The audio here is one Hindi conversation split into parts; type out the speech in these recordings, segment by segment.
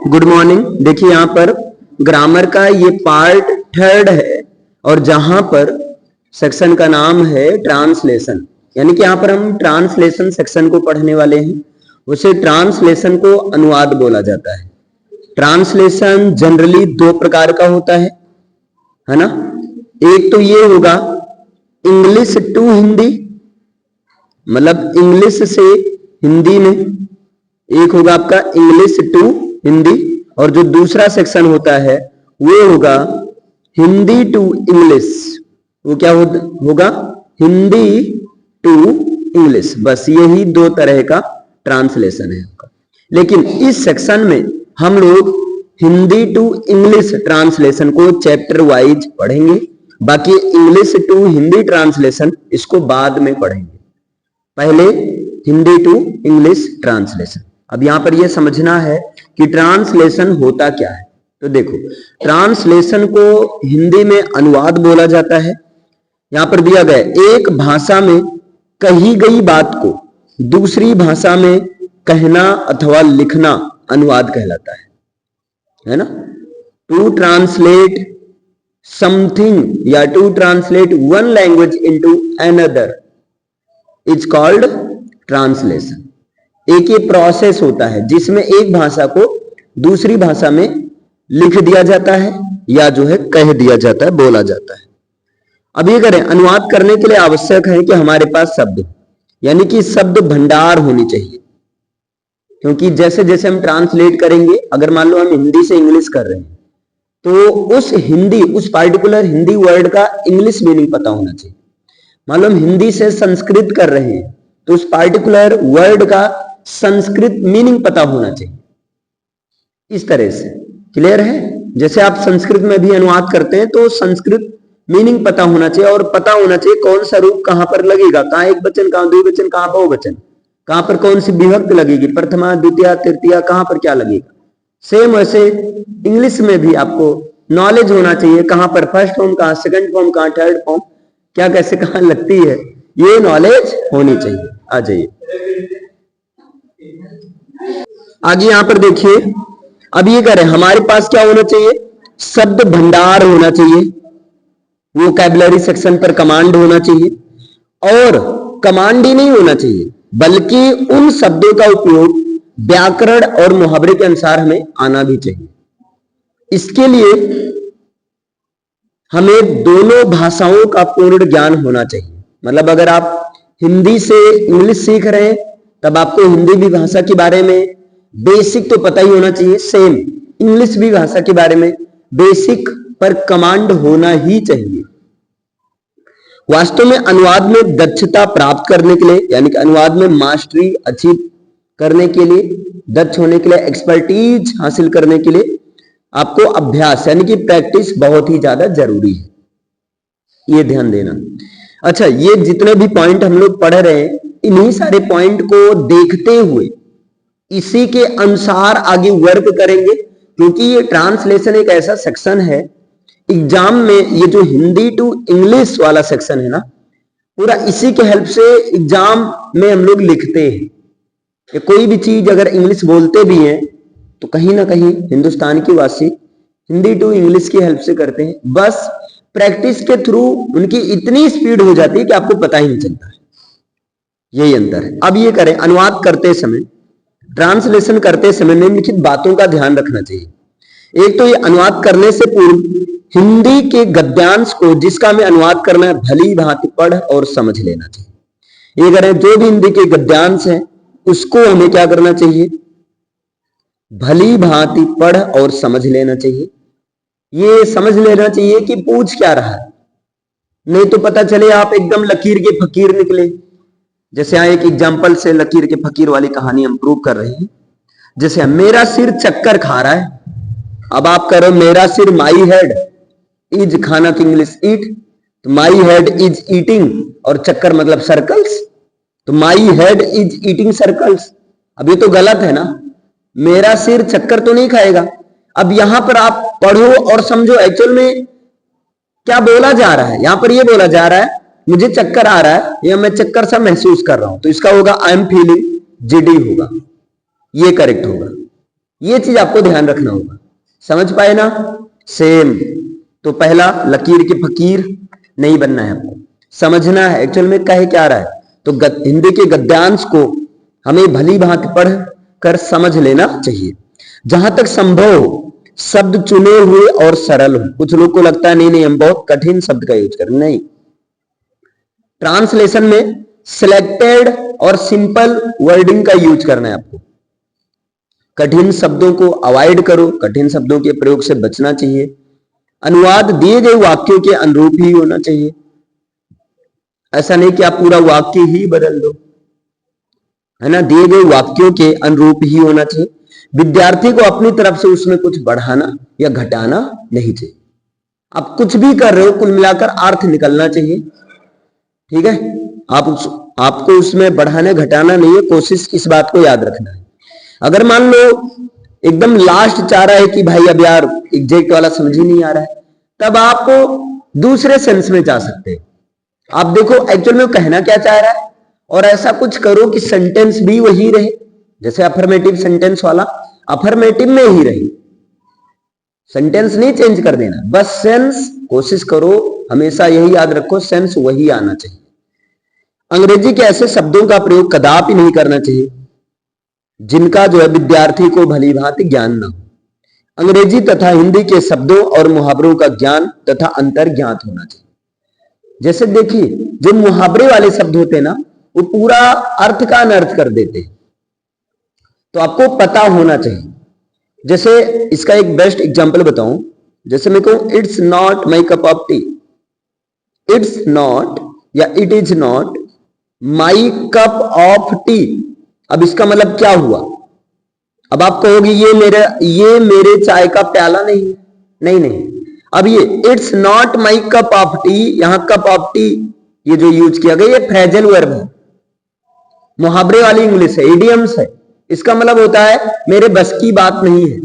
Good morning. देखिए यहाँ पर ग्रामर का ये पार्ट 3 है और जहां पर सेक्शन का नाम है ट्रांसलेशन, यानी कि यहाँ पर हम ट्रांसलेशन सेक्शन को पढ़ने वाले हैं। उसे ट्रांसलेशन को अनुवाद बोला जाता है। ट्रांसलेशन जनरली 2 प्रकार का होता है ना। एक तो ये होगा इंग्लिश टू हिंदी, मतलब इंग्लिश से हिंदी में। एक होगा आपका इंग्लिश टू हिंदी, और जो दूसरा सेक्शन होता है वो होगा हिंदी टू इंग्लिश। वो क्या होगा? Hindi to English. बस यही 2 तरह का ट्रांसलेशन है। लेकिन इस सेक्शन में हम लोग हिंदी टू इंग्लिश ट्रांसलेशन को चैप्टर वाइज पढ़ेंगे। बाकी इंग्लिश टू हिंदी ट्रांसलेशन इसको बाद में पढ़ेंगे। पहले हिंदी टू इंग्लिश ट्रांसलेशन। अब यहां पर यह समझना है कि ट्रांसलेशन होता क्या है। तो देखो, ट्रांसलेशन को हिंदी में अनुवाद बोला जाता है। यहां पर दिया गया एक भाषा में कही गई बात को दूसरी भाषा में कहना अथवा लिखना अनुवाद कहलाता है ना। टू ट्रांसलेट समथिंग या to translate one language into another is called translation. एक ये प्रोसेस होता है जिसमें एक भाषा को दूसरी भाषा में लिख दिया जाता है या जो है कह दिया जाता है, बोला जाता है। अब ये करें, अनुवाद करने के लिए आवश्यक है कि हमारे पास शब्द, यानी कि शब्द भंडार होनी चाहिए। क्योंकि जैसे जैसे हम ट्रांसलेट करेंगे, अगर मान लो हम हिंदी से इंग्लिश कर रहे हैं तो उस पार्टिकुलर हिंदी वर्ड का इंग्लिश मीनिंग पता होना चाहिए। मान लो हम हिंदी से संस्कृत कर रहे हैं तो उस पार्टिकुलर वर्ड का संस्कृत मीनिंग पता होना चाहिए। इस तरह से क्लियर है। जैसे आप संस्कृत में भी अनुवाद करते हैं तो संस्कृत मीनिंग पता होना चाहिए, और पता होना चाहिए कौन सा रूप कहां पर लगेगा, कहां एक वचन, कहां द्विवचन, कहां बहुवचन, कहां पर कौन सी विभक्ति लगेगी, प्रथमा द्वितीय तृतीया, कहां पर क्या लगेगा। सेम वैसे इंग्लिश में भी आपको नॉलेज होना चाहिए, कहां पर फर्स्ट फॉर्म, कहां सेकंड फॉर्म, कहां थर्ड फॉर्म, क्या कैसे कहां लगती है, ये नॉलेज होनी चाहिए। आ जाइए आगे। यहां पर देखिए, अब ये करें, हमारे पास क्या होना चाहिए? शब्द भंडार होना चाहिए। वोकैबुलरी सेक्शन पर कमांड होना चाहिए, और कमांड ही नहीं होना चाहिए बल्कि उन शब्दों का उपयोग व्याकरण और मुहावरे के अनुसार हमें आना भी चाहिए। इसके लिए हमें दोनों भाषाओं का पूर्ण ज्ञान होना चाहिए। मतलब अगर आप हिंदी से इंग्लिश सीख रहे हैं तब आपको हिंदी भी भाषा के बारे में बेसिक तो पता ही होना चाहिए, सेम इंग्लिश भी भाषा के बारे में बेसिक पर कमांड होना ही चाहिए। वास्तव में अनुवाद में दक्षता प्राप्त करने के लिए, यानी कि अनुवाद में मास्टरी अचीव करने के लिए, दक्ष होने के लिए, एक्सपर्टीज हासिल करने के लिए आपको अभ्यास यानी कि प्रैक्टिस बहुत ही ज्यादा जरूरी है। ये ध्यान देना। अच्छा, ये जितने भी पॉइंट हम लोग पढ़ रहे हैं, इन्हीं सारे पॉइंट को देखते हुए इसी के अनुसार आगे वर्क करेंगे, क्योंकि ये ट्रांसलेशन एक ऐसा सेक्शन है एग्जाम में, ये जो हिंदी टू इंग्लिश वाला सेक्शन है ना, पूरा इसी के हेल्प से एग्जाम में हम लोग लिखते हैं। कि कोई भी चीज अगर इंग्लिश बोलते भी हैं तो कहीं ना कहीं हिंदुस्तान की वासी हिंदी टू इंग्लिश की हेल्प से करते हैं। बस प्रैक्टिस के थ्रू उनकी इतनी स्पीड हो जाती है कि आपको पता ही नहीं चलता है। यही अंतर है। अब ये करें, अनुवाद करते समय, ट्रांसलेशन करते समय निम्नलिखित बातों का ध्यान रखना चाहिए। एक तो ये अनुवाद करने से पूर्व हिंदी के गद्यांश को, जिसका हमें अनुवाद करना है, भली भांति पढ़ और समझ लेना चाहिए। ये करें, जो भी हिंदी के गद्यांश हैं उसको हमें क्या करना चाहिए? भली भांति पढ़ और समझ लेना चाहिए। ये समझ लेना चाहिए कि पूछ क्या रहा है, नहीं तो पता चले आप एकदम लकीर के फकीर निकले। जैसे यहां एक एग्जाम्पल से लकीर के फकीर वाली कहानी हम प्रूव कर रहे हैं। जैसे मेरा सिर चक्कर खा रहा है, अब आप करो मेरा सिर माई हेड इज खाना की इंग्लिश ईट, तो माई हेड इज ईटिंग, और चक्कर मतलब सर्कल्स, तो my head is eating circles. अब ये तो गलत है ना, मेरा सिर चक्कर तो नहीं खाएगा। अब यहां पर आप पढ़ो और समझो एक्चुअल में क्या बोला जा रहा है। यहां पर ये बोला जा रहा है मुझे चक्कर आ रहा है या मैं चक्कर सा महसूस कर रहा हूं, तो इसका होगा आई एम फीलिंग जीडी होगा, ये करेक्ट होगा। ये चीज आपको ध्यान रखना होगा। समझ पाए ना? सेम। तो पहला लकीर के फकीर नहीं बनना है आपको, समझना है एक्चुअल में कहे क्या रहा है। तो हिंदी के गद्यांश को हमें भली भांति पढ़ कर समझ लेना चाहिए। जहां तक संभव हो शब्द चुने हुए और सरल हो। कुछ लोग को लगता है नहीं हम बहुत कठिन शब्द का यूज करें, नहीं। ट्रांसलेशन में सिलेक्टेड और सिंपल वर्डिंग का यूज करना है आपको। कठिन शब्दों को अवॉइड करो, कठिन शब्दों के प्रयोग से बचना चाहिए। अनुवाद दिए गए वाक्यों के अनुरूप ही होना चाहिए। ऐसा नहीं कि आप पूरा वाक्य ही बदल दो, है ना। दिए गए वाक्यों के अनुरूप ही होना चाहिए। विद्यार्थी को अपनी तरफ से उसमें कुछ बढ़ाना या घटाना नहीं चाहिए। आप कुछ भी कर रहे हो, कुल मिलाकर अर्थ निकलना चाहिए, ठीक है। आपको उसमें बढ़ाने घटाना नहीं है, कोशिश इस बात को याद रखना है। अगर मान लो एकदम लास्ट चाह रहा है कि भाई अब यार एग्जैक्ट वाला समझ ही नहीं आ रहा है, तब आप दूसरे सेंस में जा सकते हैं। आप देखो एक्चुअल में कहना क्या चाह रहा है, और ऐसा कुछ करो कि सेंटेंस भी वही रहे। जैसे अफर्मेटिव सेंटेंस वाला अफर्मेटिव में ही रहे, सेंटेंस नहीं चेंज कर देना, बस सेंस कोशिश करो, हमेशा यही याद रखो सेंस वही आना चाहिए। अंग्रेजी के ऐसे शब्दों का प्रयोग कदापि नहीं करना चाहिए जिनका जो है विद्यार्थी को भली भांति ज्ञान न हो। अंग्रेजी तथा हिंदी के शब्दों और मुहावरों का ज्ञान तथा अंतर ज्ञात होना चाहिए। जैसे देखिए जो मुहावरे वाले शब्द होते हैं ना, वो पूरा अर्थ का अनर्थ कर देते हैं, तो आपको पता होना चाहिए। जैसे इसका एक बेस्ट एग्जांपल बताऊं, जैसे मैं कहूं it's not my cup of tea, it's not या it is not my cup of tea. अब इसका मतलब क्या हुआ? अब आप कहोगे ये मेरे चाय का प्याला नहीं है, नहीं। अब ये it's not my cup of T, यहां कप ऑफ टी ये जो यूज किया गया ये फ्रेजल वर्ब है, मुहावरे वाली इंग्लिश है, इडियम्स है। इसका मतलब होता है मेरे बस की बात नहीं है।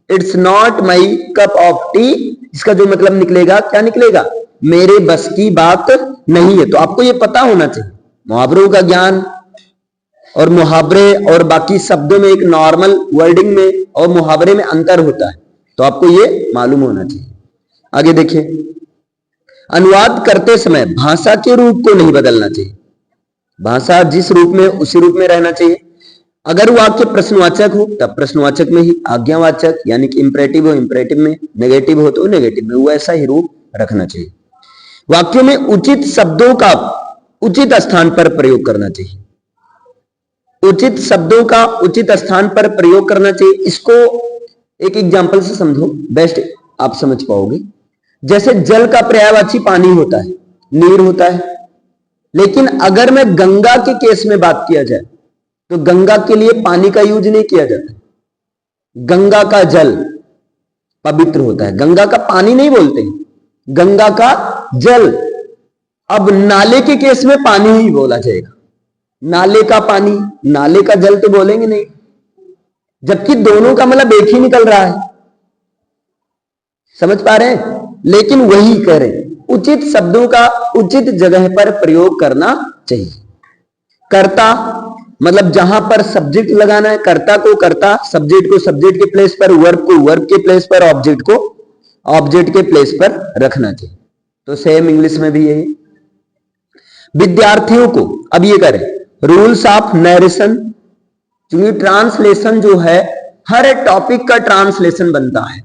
It's not my cup of T, इसका जो मतलब निकलेगा क्या निकलेगा? मेरे बस की बात नहीं है। तो आपको ये पता होना चाहिए मुहावरों का ज्ञान, और मुहावरे और बाकी शब्दों में एक नॉर्मल वर्डिंग में और मुहावरे में अंतर होता है, तो आपको ये मालूम होना चाहिए। आगे देखिए, अनुवाद करते समय भाषा के रूप को नहीं बदलना चाहिए। भाषा जिस रूप में उसी रूप में रहना चाहिए। अगर वाक्य प्रश्नवाचक हो तब प्रश्नवाचक में ही, आज्ञावाचक यानी कि इंपरेटिव हो इंपरेटिव में, नेगेटिव हो तो नेगेटिव में, वैसा ही रूप रखना चाहिए। वाक्यों में उचित शब्दों का उचित स्थान पर प्रयोग करना चाहिए। उचित शब्दों का उचित स्थान पर प्रयोग करना चाहिए। इसको एक एग्जांपल से समझो, बेस्ट आप समझ पाओगे। जैसे जल का पर्यायवाची पानी होता है, नीर होता है, लेकिन अगर मैं गंगा के केस में बात किया जाए तो गंगा के लिए पानी का यूज नहीं किया जाता। गंगा का जल पवित्र होता है, गंगा का पानी नहीं बोलते, गंगा का जल। अब नाले के केस में पानी ही बोला जाएगा, नाले का पानी, नाले का जल तो बोलेंगे नहीं, जबकि दोनों का मतलब एक ही निकल रहा है। समझ पा रहे हैं? लेकिन वही कह रहे हैं, उचित शब्दों का उचित जगह पर प्रयोग करना चाहिए। कर्ता मतलब जहां पर सब्जेक्ट लगाना है, कर्ता को कर्ता, सब्जेक्ट को सब्जेक्ट के प्लेस पर, वर्ब को वर्ब के प्लेस पर, ऑब्जेक्ट को ऑब्जेक्ट के प्लेस पर रखना चाहिए। तो सेम इंग्लिश में भी यही। विद्यार्थियों को अब ये करें रूल्स ऑफ नरेशन, क्योंकि ट्रांसलेशन जो है हर टॉपिक का ट्रांसलेशन बनता है,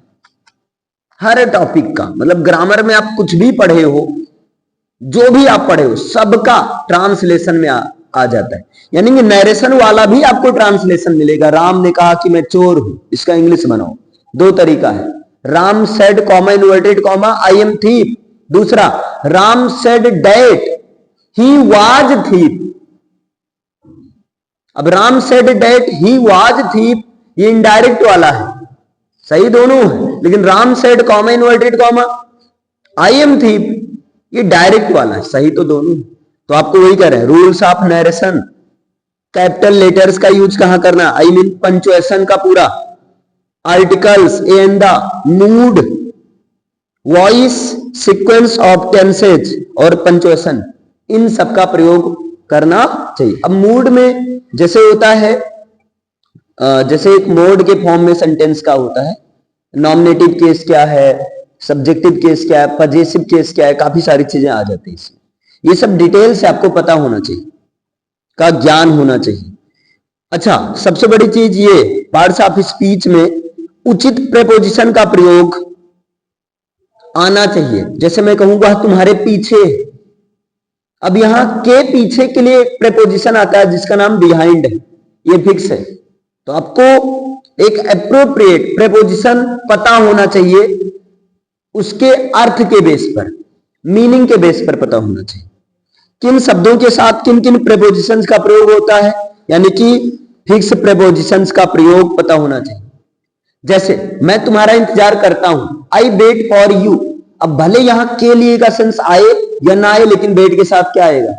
हर टॉपिक का। मतलब ग्रामर में आप कुछ भी पढ़े हो, जो भी आप पढ़े हो, सबका ट्रांसलेशन में आ जाता है। यानी कि नरेशन वाला भी आपको ट्रांसलेशन मिलेगा। राम ने कहा कि मैं चोर हूं, इसका इंग्लिश बनाओ। दो तरीका है, Ram said comma inverted comma I am thief. दूसरा, Ram said that he was thief. अब Ram said that he was thief, ये इनडायरेक्ट वाला है, सही दोनों है। लेकिन Ram said comma inverted comma I am thief, ये डायरेक्ट वाला है, सही तो दोनों है। तो आपको वही कह रहे हैं, rules of narration. Capital letters का यूज कहां करना, आई मीन पंक्चुएशन का पूरा, articles and the, mood, voice, sequence of tenses और पंक्चुएशन, इन सब का प्रयोग करना चाहिए। अब मूड में जैसे होता है जैसे एक मोड के फॉर्म में सेंटेंस का होता है, नॉमिनेटिव केस क्या है, सब्जेक्टिव केस क्या है, पजेसिव केस क्या है, काफी सारी चीजें आ जाती हैं इसमें। ये सब डिटेल से आपको पता होना चाहिए, का ज्ञान होना चाहिए। अच्छा, सबसे बड़ी चीज ये पार्ट्स ऑफ स्पीच में उचित प्रेपोजिशन का प्रयोग आना चाहिए। जैसे मैं कहूंगा तुम्हारे पीछे, अब यहां के पीछे के लिए एक प्रेपोजिशन आता है जिसका नाम बिहाइंड है, ये फिक्स है। तो आपको एक एप्रोप्रिएट प्रेपोजिशन पता होना चाहिए, उसके अर्थ के बेस पर, मीनिंग के बेस पर पता होना चाहिए किन शब्दों के साथ किन किन प्रेपोजिशंस का प्रयोग होता है, यानी कि फिक्स प्रेपोजिशंस का प्रयोग पता होना चाहिए। जैसे मैं तुम्हारा इंतजार करता हूं, आई वेट फॉर यू। अब भले यहां के लिए का सेंस आए या ना आए, लेकिन वेट के साथ क्या आएगा,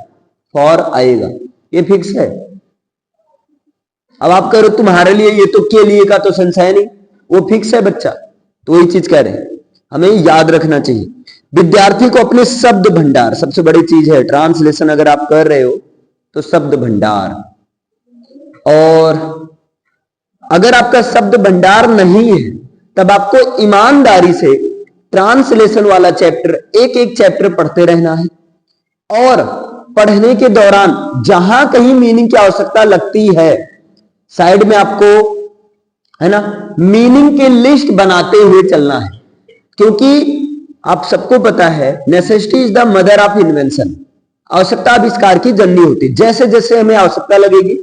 फॉर आएगा, ये फिक्स है। अब आप कह रहे हो तुम्हारे लिए, ये तो के लिए का तो सेंस है नहीं, वो फिक्स है बच्चा। तो वही चीज कह रहे हैं, हमें याद रखना चाहिए। विद्यार्थी को अपने शब्द भंडार, सबसे बड़ी चीज है ट्रांसलेशन अगर आप कर रहे हो तो शब्द भंडार, और अगर आपका शब्द भंडार नहीं है तब आपको ईमानदारी से ट्रांसलेशन वाला चैप्टर, एक एक चैप्टर पढ़ते रहना है, और पढ़ने के दौरान जहां कहीं मीनिंग की आवश्यकता लगती है, साइड में आपको, है ना, मीनिंग के लिस्ट बनाते हुए चलना है। क्योंकि आप सबको पता है necessity is the mother of invention, आवश्यकता आविष्कार की जननी होती है। जैसे जैसे हमें आवश्यकता लगेगी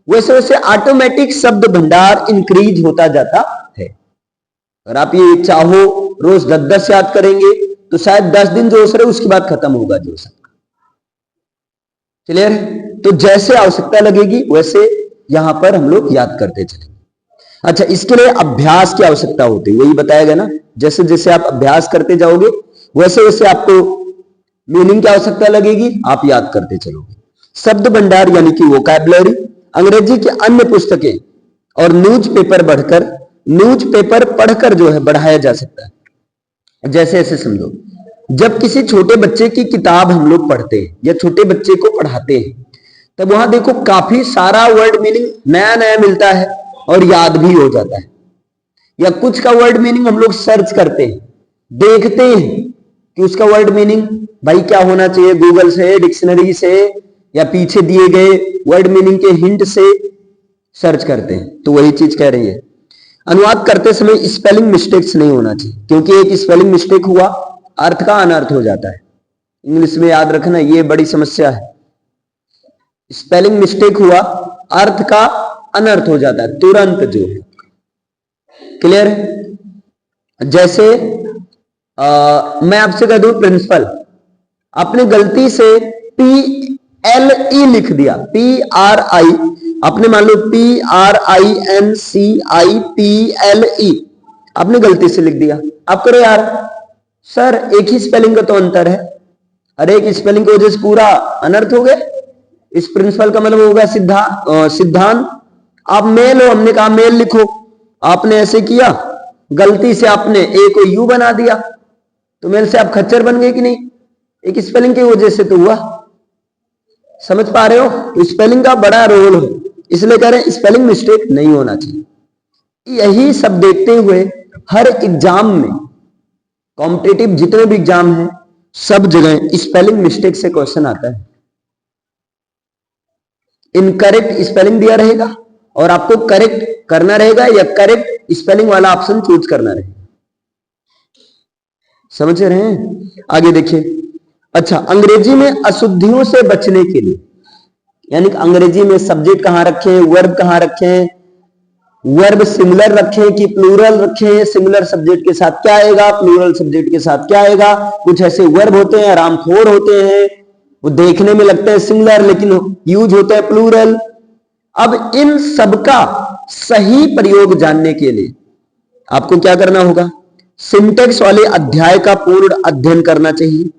वैसे वैसे ऑटोमेटिक शब्द भंडार इंक्रीज होता जाता है। अगर आप ये चाहो रोज 10-10 याद करेंगे तो शायद 10 दिन जोश रहे, उसके बाद खत्म होगा जोश। क्लियर है? तो जैसे आवश्यकता लगेगी वैसे यहां पर हम लोग याद करते चलेंगे। अच्छा, इसके लिए अभ्यास की आवश्यकता होती है, वही बताया गया ना, जैसे जैसे आप अभ्यास करते जाओगे वैसे वैसे आपको मीनिंग की आवश्यकता लगेगी, आप याद करते चलोगे। शब्द भंडार यानी कि वोकैबुलरी, अंग्रेजी की अन्य पुस्तकें और न्यूज़पेपर पढ़कर जो है बढ़ाया जा सकता है। जैसे ऐसे समझो, जब किसी छोटे बच्चे की किताब हम लोग पढ़ते हैं या छोटे बच्चे को पढ़ाते हैं, तब वहां देखो काफी सारा वर्ड मीनिंग नया नया मिलता है और याद भी हो जाता है। या कुछ का वर्ड मीनिंग हम लोग सर्च करते हैं, देखते हैं कि उसका वर्ड मीनिंग भाई क्या होना चाहिए, गूगल से, डिक्शनरी से, या पीछे दिए गए वर्ड मीनिंग के हिंट से सर्च करते हैं। तो वही चीज कह रही है, अनुवाद करते समय स्पेलिंग मिस्टेक्स नहीं होना चाहिए, क्योंकि एक स्पेलिंग मिस्टेक हुआ अर्थ का अनर्थ हो जाता है। इंग्लिश में याद रखना, ये बड़ी समस्या है। स्पेलिंग मिस्टेक हुआ अर्थ का अनर्थ हो जाता है तुरंत जो है। क्लियर है? जैसे मैं आपसे कह दूं प्रिंसिपल, आपने गलती से PLE लिख दिया, PRI, आपने मान लो PRINCIPLE, आपने गलती से लिख दिया। आप करो यार सर एक ही स्पेलिंग का तो अंतर है, अरे एक स्पेलिंग की वजह से पूरा अनर्थ हो गया। इस प्रिंसिपल का मतलब होगा सिद्धांत। आप मेल हो, हमने कहा मेल लिखो, आपने ऐसे किया, गलती से आपने ए को यू बना दिया, तो मेल से आप खच्चर बन गए कि नहीं? एक स्पेलिंग की वजह से तो हुआ। समझ पा रहे हो? तो स्पेलिंग का बड़ा रोल है, इसलिए कह रहे हैं स्पेलिंग मिस्टेक नहीं होना चाहिए। यही सब देखते हुए हर एग्जाम में, कॉम्पिटिटिव जितने भी एग्जाम हैं सब जगह स्पेलिंग मिस्टेक से क्वेश्चन आता है। इनकरेक्ट स्पेलिंग दिया रहेगा और आपको करेक्ट करना रहेगा या करेक्ट स्पेलिंग वाला ऑप्शन चूज करना रहेगा। समझ रहे हैं? आगे देखिए। अच्छा, अंग्रेजी में अशुद्धियों से बचने के लिए, यानी अंग्रेजी में सब्जेक्ट कहां रखें, वर्ब कहां रखें, वर्ब सिमिलर रखें कि प्लूरल रखें, सिमिलर सब्जेक्ट के साथ क्या आएगा, प्लूरल सब्जेक्ट के साथ क्या आएगा। कुछ ऐसे वर्ब होते हैं आरामखोर होते हैं, वो देखने में लगते हैं सिमिलर लेकिन यूज होते हैं प्लूरल। अब इन सबका सही प्रयोग जानने के लिए आपको क्या करना होगा? सिंटेक्स वाले अध्याय का पूर्ण अध्ययन करना चाहिए।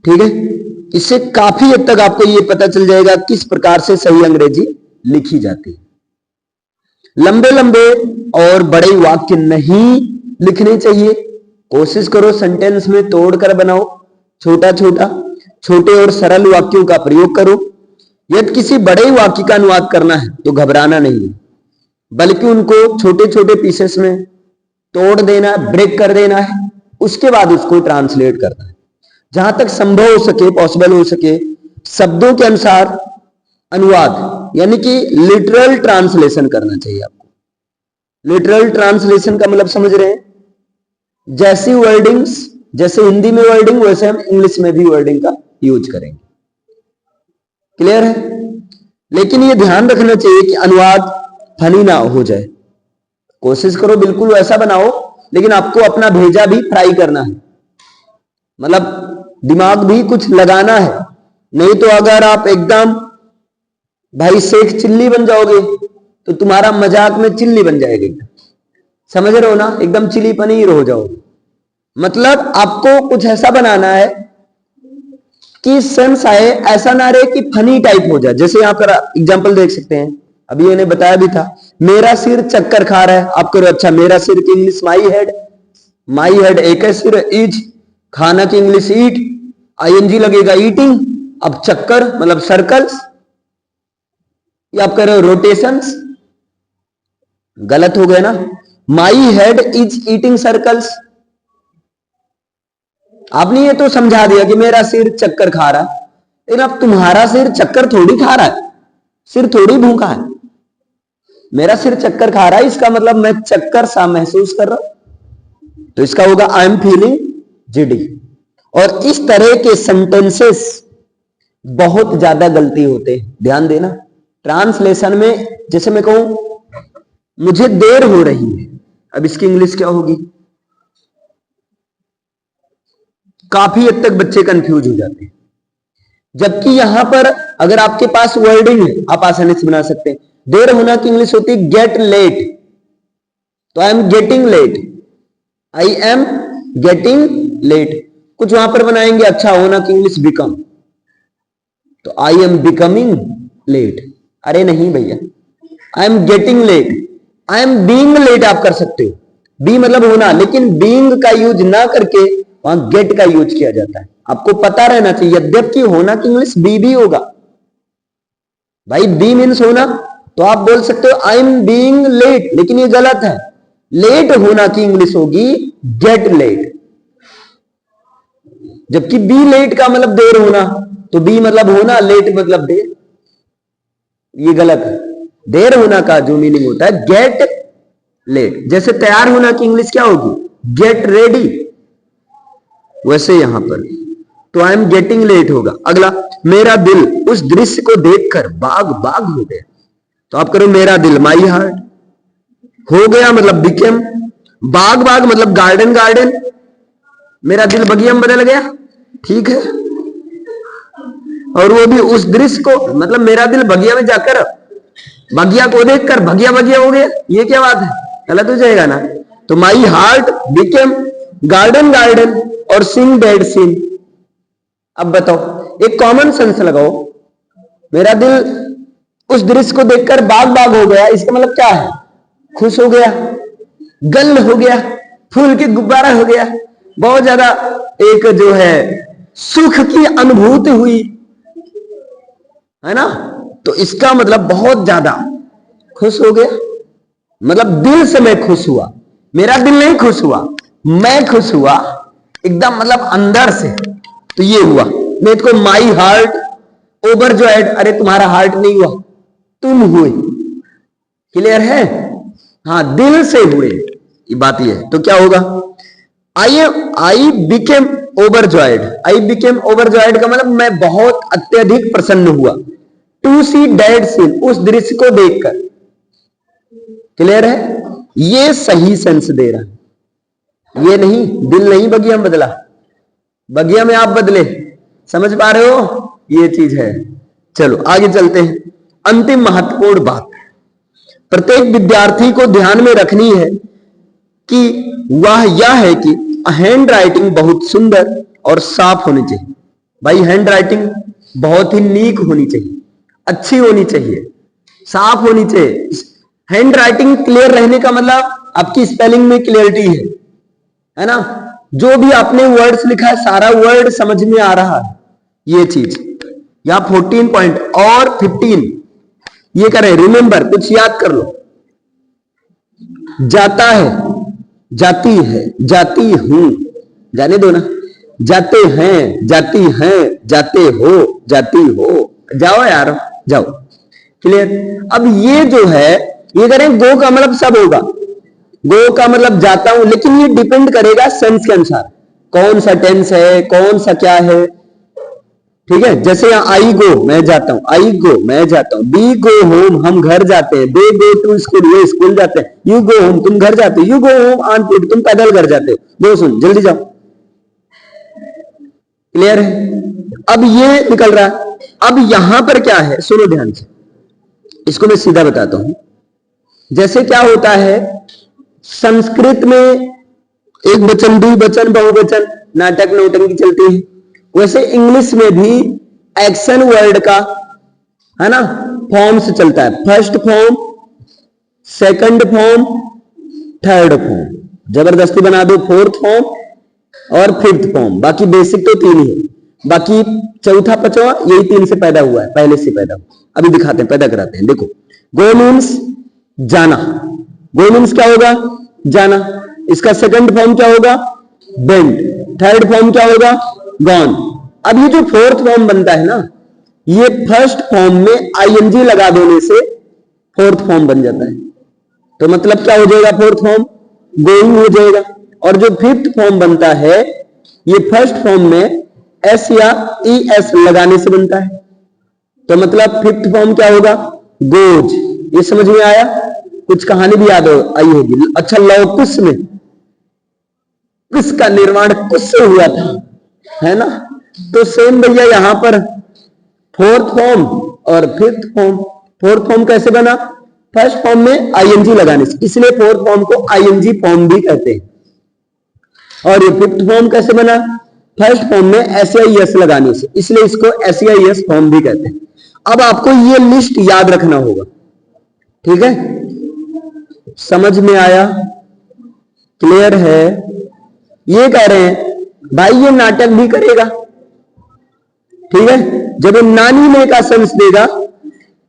ठीक है, इससे काफी हद तक आपको यह पता चल जाएगा किस प्रकार से सही अंग्रेजी लिखी जाती है। लंबे लंबे और बड़े वाक्य नहीं लिखने चाहिए, कोशिश करो सेंटेंस में तोड़कर बनाओ, छोटे और सरल वाक्यों का प्रयोग करो। यदि किसी बड़े वाक्य का अनुवाद करना है तो घबराना नहीं है, बल्कि उनको छोटे छोटे पीसेस में तोड़ देना है, ब्रेक कर देना है, उसके बाद उसको ट्रांसलेट करना है। जहां तक संभव हो सके, पॉसिबल हो सके, शब्दों के अनुसार अनुवाद यानी कि लिटरल ट्रांसलेशन करना चाहिए आपको। लिटरल ट्रांसलेशन का मतलब समझ रहे हैं? जैसी वर्डिंग्स, जैसे हिंदी में वर्डिंग, वैसे हम इंग्लिश में भी वर्डिंग का यूज करेंगे। क्लियर है? लेकिन ये ध्यान रखना चाहिए कि अनुवाद फनी ना हो जाए। कोशिश करो बिल्कुल वैसा बनाओ, लेकिन आपको अपना भेजा भी फ्राई करना है, मतलब दिमाग भी कुछ लगाना है। नहीं तो अगर आप एकदम भाई शेख चिल्ली बन जाओगे तो तुम्हारा मजाक में चिल्ली बन जाएगी। समझ रहे हो ना? एकदम चिली पनीर हो जाओगे। मतलब आपको कुछ ऐसा बनाना है कि सेंस आए, ऐसा ना रहे कि फनी टाइप हो जाए। जैसे यहां पर एग्जांपल देख सकते हैं, अभी मैंने बताया भी था, मेरा सिर चक्कर खा रहा है। आप करो अच्छा, मेरा सिर की English my head, my head एक है सिर, इज खाना की इंग्लिश ईट, आईएनजी लगेगा ईटिंग। अब चक्कर मतलब सर्कल्स, या आप कह रहे हो रोटेशंस, गलत हो गया ना। My head is eating circles. आपने ये तो समझा दिया कि मेरा सिर चक्कर खा रहा है, लेकिन अब तुम्हारा सिर चक्कर थोड़ी खा रहा है, सिर थोड़ी भूखा है। मेरा सिर चक्कर खा रहा है, इसका मतलब मैं चक्कर सा महसूस कर रहा हूं, तो इसका होगा आई एम फीलिंग जिडी। और इस तरह के सेंटेंसेस बहुत ज्यादा गलती होते हैं, ध्यान देना। ट्रांसलेशन में जैसे मैं कहूं मुझे देर हो रही है, अब इसकी इंग्लिश क्या होगी? काफी हद तक बच्चे कंफ्यूज हो जाते हैं। जबकि यहां पर अगर आपके पास वर्डिंग है, आप आसानी से बना सकते हैं। देर होना की इंग्लिश होती है गेट लेट, तो I am getting late, I am getting late. कुछ वहां पर बनाएंगे अच्छा होना की इंग्लिश बिकम, तो आई एम बिकमिंग लेट। अरे नहीं भैया, I am getting late, I am being late आप कर सकते हो, बी मतलब होना, लेकिन बीइंग का यूज ना करके वहां गेट का यूज किया जाता है। आपको पता रहना चाहिए, यद्यपि होना की इंग्लिश बी भी होगा भाई, बी मीन्स होना, तो आप बोल सकते हो आई एम बीइंग लेट, लेकिन ये गलत है। लेट होना की इंग्लिश होगी गेट लेट, जबकि बी लेट का मतलब देर होना, तो बी मतलब होना, लेट मतलब देर, ये गलत है। देर होना का जो मीनिंग होता है गेट लेट। जैसे तैयार होना की इंग्लिश क्या होगी? गेट रेडी, वैसे यहां पर तो आई एम गेटिंग लेट होगा। अगला, मेरा दिल उस दृश्य को देखकर बाग बाग हो गया, तो आप करो मेरा दिल, माई हार्ट, हो गया मतलब बिकेम, बाग बाग मतलब गार्डन गार्डन, मेरा दिल बगिया में बदल गया, ठीक है। और वो भी उस दृश्य को, मतलब मेरा दिल बगिया में जाकर बगिया को देखकर भगिया भगिया हो गया, ये क्या बात है? गलत हो जाएगा ना। तो my heart became garden garden और सीन डेड सीन। अब बताओ, एक कॉमन सेंस लगाओ, मेरा दिल उस दृश्य को देखकर बाग बाग हो गया, इसका मतलब क्या है? खुश हो गया, गल हो गया, फूल के गुब्बारा हो गया, बहुत ज्यादा एक जो है सुख की अनुभूति हुई, है ना। तो इसका मतलब बहुत ज्यादा खुश हो गया, मतलब दिल से मैं खुश हुआ। मेरा दिल नहीं खुश हुआ, मैं खुश हुआ एकदम, मतलब अंदर से, तो ये हुआ। नहीं तो माई हार्ट ओवर जॉयड, अरे तुम्हारा हार्ट नहीं हुआ, तुम हुए। क्लियर है? हाँ, दिल से हुए, ये बात ये है। तो क्या होगा? I became over joyed, I became over joyed का मतलब मैं बहुत अत्यधिक प्रसन्न हुआ। टू सी डेड सीन, उस दृश्य को देखकर। क्लियर है? ये सही सेंस दे रहा है, ये नहीं, दिल नहीं बगिया में बदला, बगिया में आप बदले। समझ पा रहे हो? ये चीज है। चलो आगे चलते हैं। अंतिम महत्वपूर्ण बात प्रत्येक विद्यार्थी को ध्यान में रखनी है कि वह यह है कि हैंड राइटिंग बहुत सुंदर और साफ होनी चाहिए। भाई हैंड राइटिंग बहुत ही नीक होनी चाहिए, अच्छी होनी चाहिए, साफ होनी चाहिए। हैंड राइटिंग क्लियर रहने का मतलब आपकी स्पेलिंग में क्लियरिटी है ना। जो भी आपने वर्ड्स लिखा है सारा वर्ड समझ में आ रहा है, ये चीज। या 14 पॉइंट और 15 ये करें, रिमेंबर, कुछ याद कर लो। जाता है, जाती है, जाती हूं, जाने दो ना, जाते हैं, जाती हैं, जाते हो, जाती हो, जाओ यार जाओ। क्लियर। अब ये जो है, ये करें गो का मतलब सब होगा, गो का मतलब जाता हूं, लेकिन ये डिपेंड करेगा सेंस के अनुसार, कौन सा टेंस है, कौन सा क्या है। ठीक है, जैसे यहाँ आई गो, मैं जाता हूं, आई गो, मैं जाता हूं, वी गो होम, हम घर जाते हैं, दे गो टू स्कूल, ये स्कूल जाते हैं, यू गो होम, तुम घर जाते हो, you go home on foot, तुम पैदल घर जाते हो, गो सुन जल्दी जाओ। क्लियर है। अब ये निकल रहा है। अब यहां पर क्या है, सुनो ध्यान से, इसको मैं सीधा बताता हूं। जैसे क्या होता है संस्कृत में, एक वचन, द्विवचन, बहुवचन, नाटक नौटंकी चलती है, वैसे इंग्लिश में भी एक्शन वर्ड का, है ना, फॉर्म से चलता है। First form, second form, third form, जबरदस्ती बना दो फोर्थ फॉर्म और फिफ्थ फॉर्म, बाकी बेसिक तो तीन ही है, बाकी चौथा पांचवा यही तीन से पैदा हुआ है, पहले से पैदा हुआ। अभी दिखाते हैं, पैदा कराते हैं। देखो, गो मीन्स जाना, गो मीन्स क्या होगा, जाना। इसका सेकंड फॉर्म क्या होगा, वेंट। थर्ड फॉर्म क्या होगा, गॉन। अब ये जो फोर्थ फॉर्म बनता है ना, ये फर्स्ट फॉर्म में आईएनजी लगा देने से फोर्थ फॉर्म बन जाता है। तो मतलब क्या हो जाएगा, फोर्थ फॉर्म गोइंग हो जाएगा। और जो फिफ्थ फॉर्म बनता है, ये फर्स्ट फॉर्म में एस या ई एस लगाने से बनता है। तो मतलब फिफ्थ फॉर्म क्या होगा, गोज। ये समझ में आया। कुछ कहानी भी याद आई होगी। अच्छा, लौकुश में कुश का निर्माण कुश से हुआ था, है ना। तो सेम भैया यहां पर फोर्थ फॉर्म और फिफ्थ फॉर्म। फोर्थ फॉर्म कैसे बना, फर्स्ट फॉर्म में आईएनजी लगाने से, इसलिए फोर्थ फॉर्म को आईएनजी फॉर्म भी कहते हैं। और ये फिफ्थ फॉर्म कैसे बना, फर्स्ट फॉर्म में एसआईएस लगाने से, इसलिए इसको एसआईएस फॉर्म भी कहते हैं। अब आपको ये लिस्ट याद रखना होगा, ठीक है। समझ में आया, क्लियर है। ये कह रहे हैं भाई ये नाटक भी करेगा, ठीक है। जब नानी ने का सेंस देगा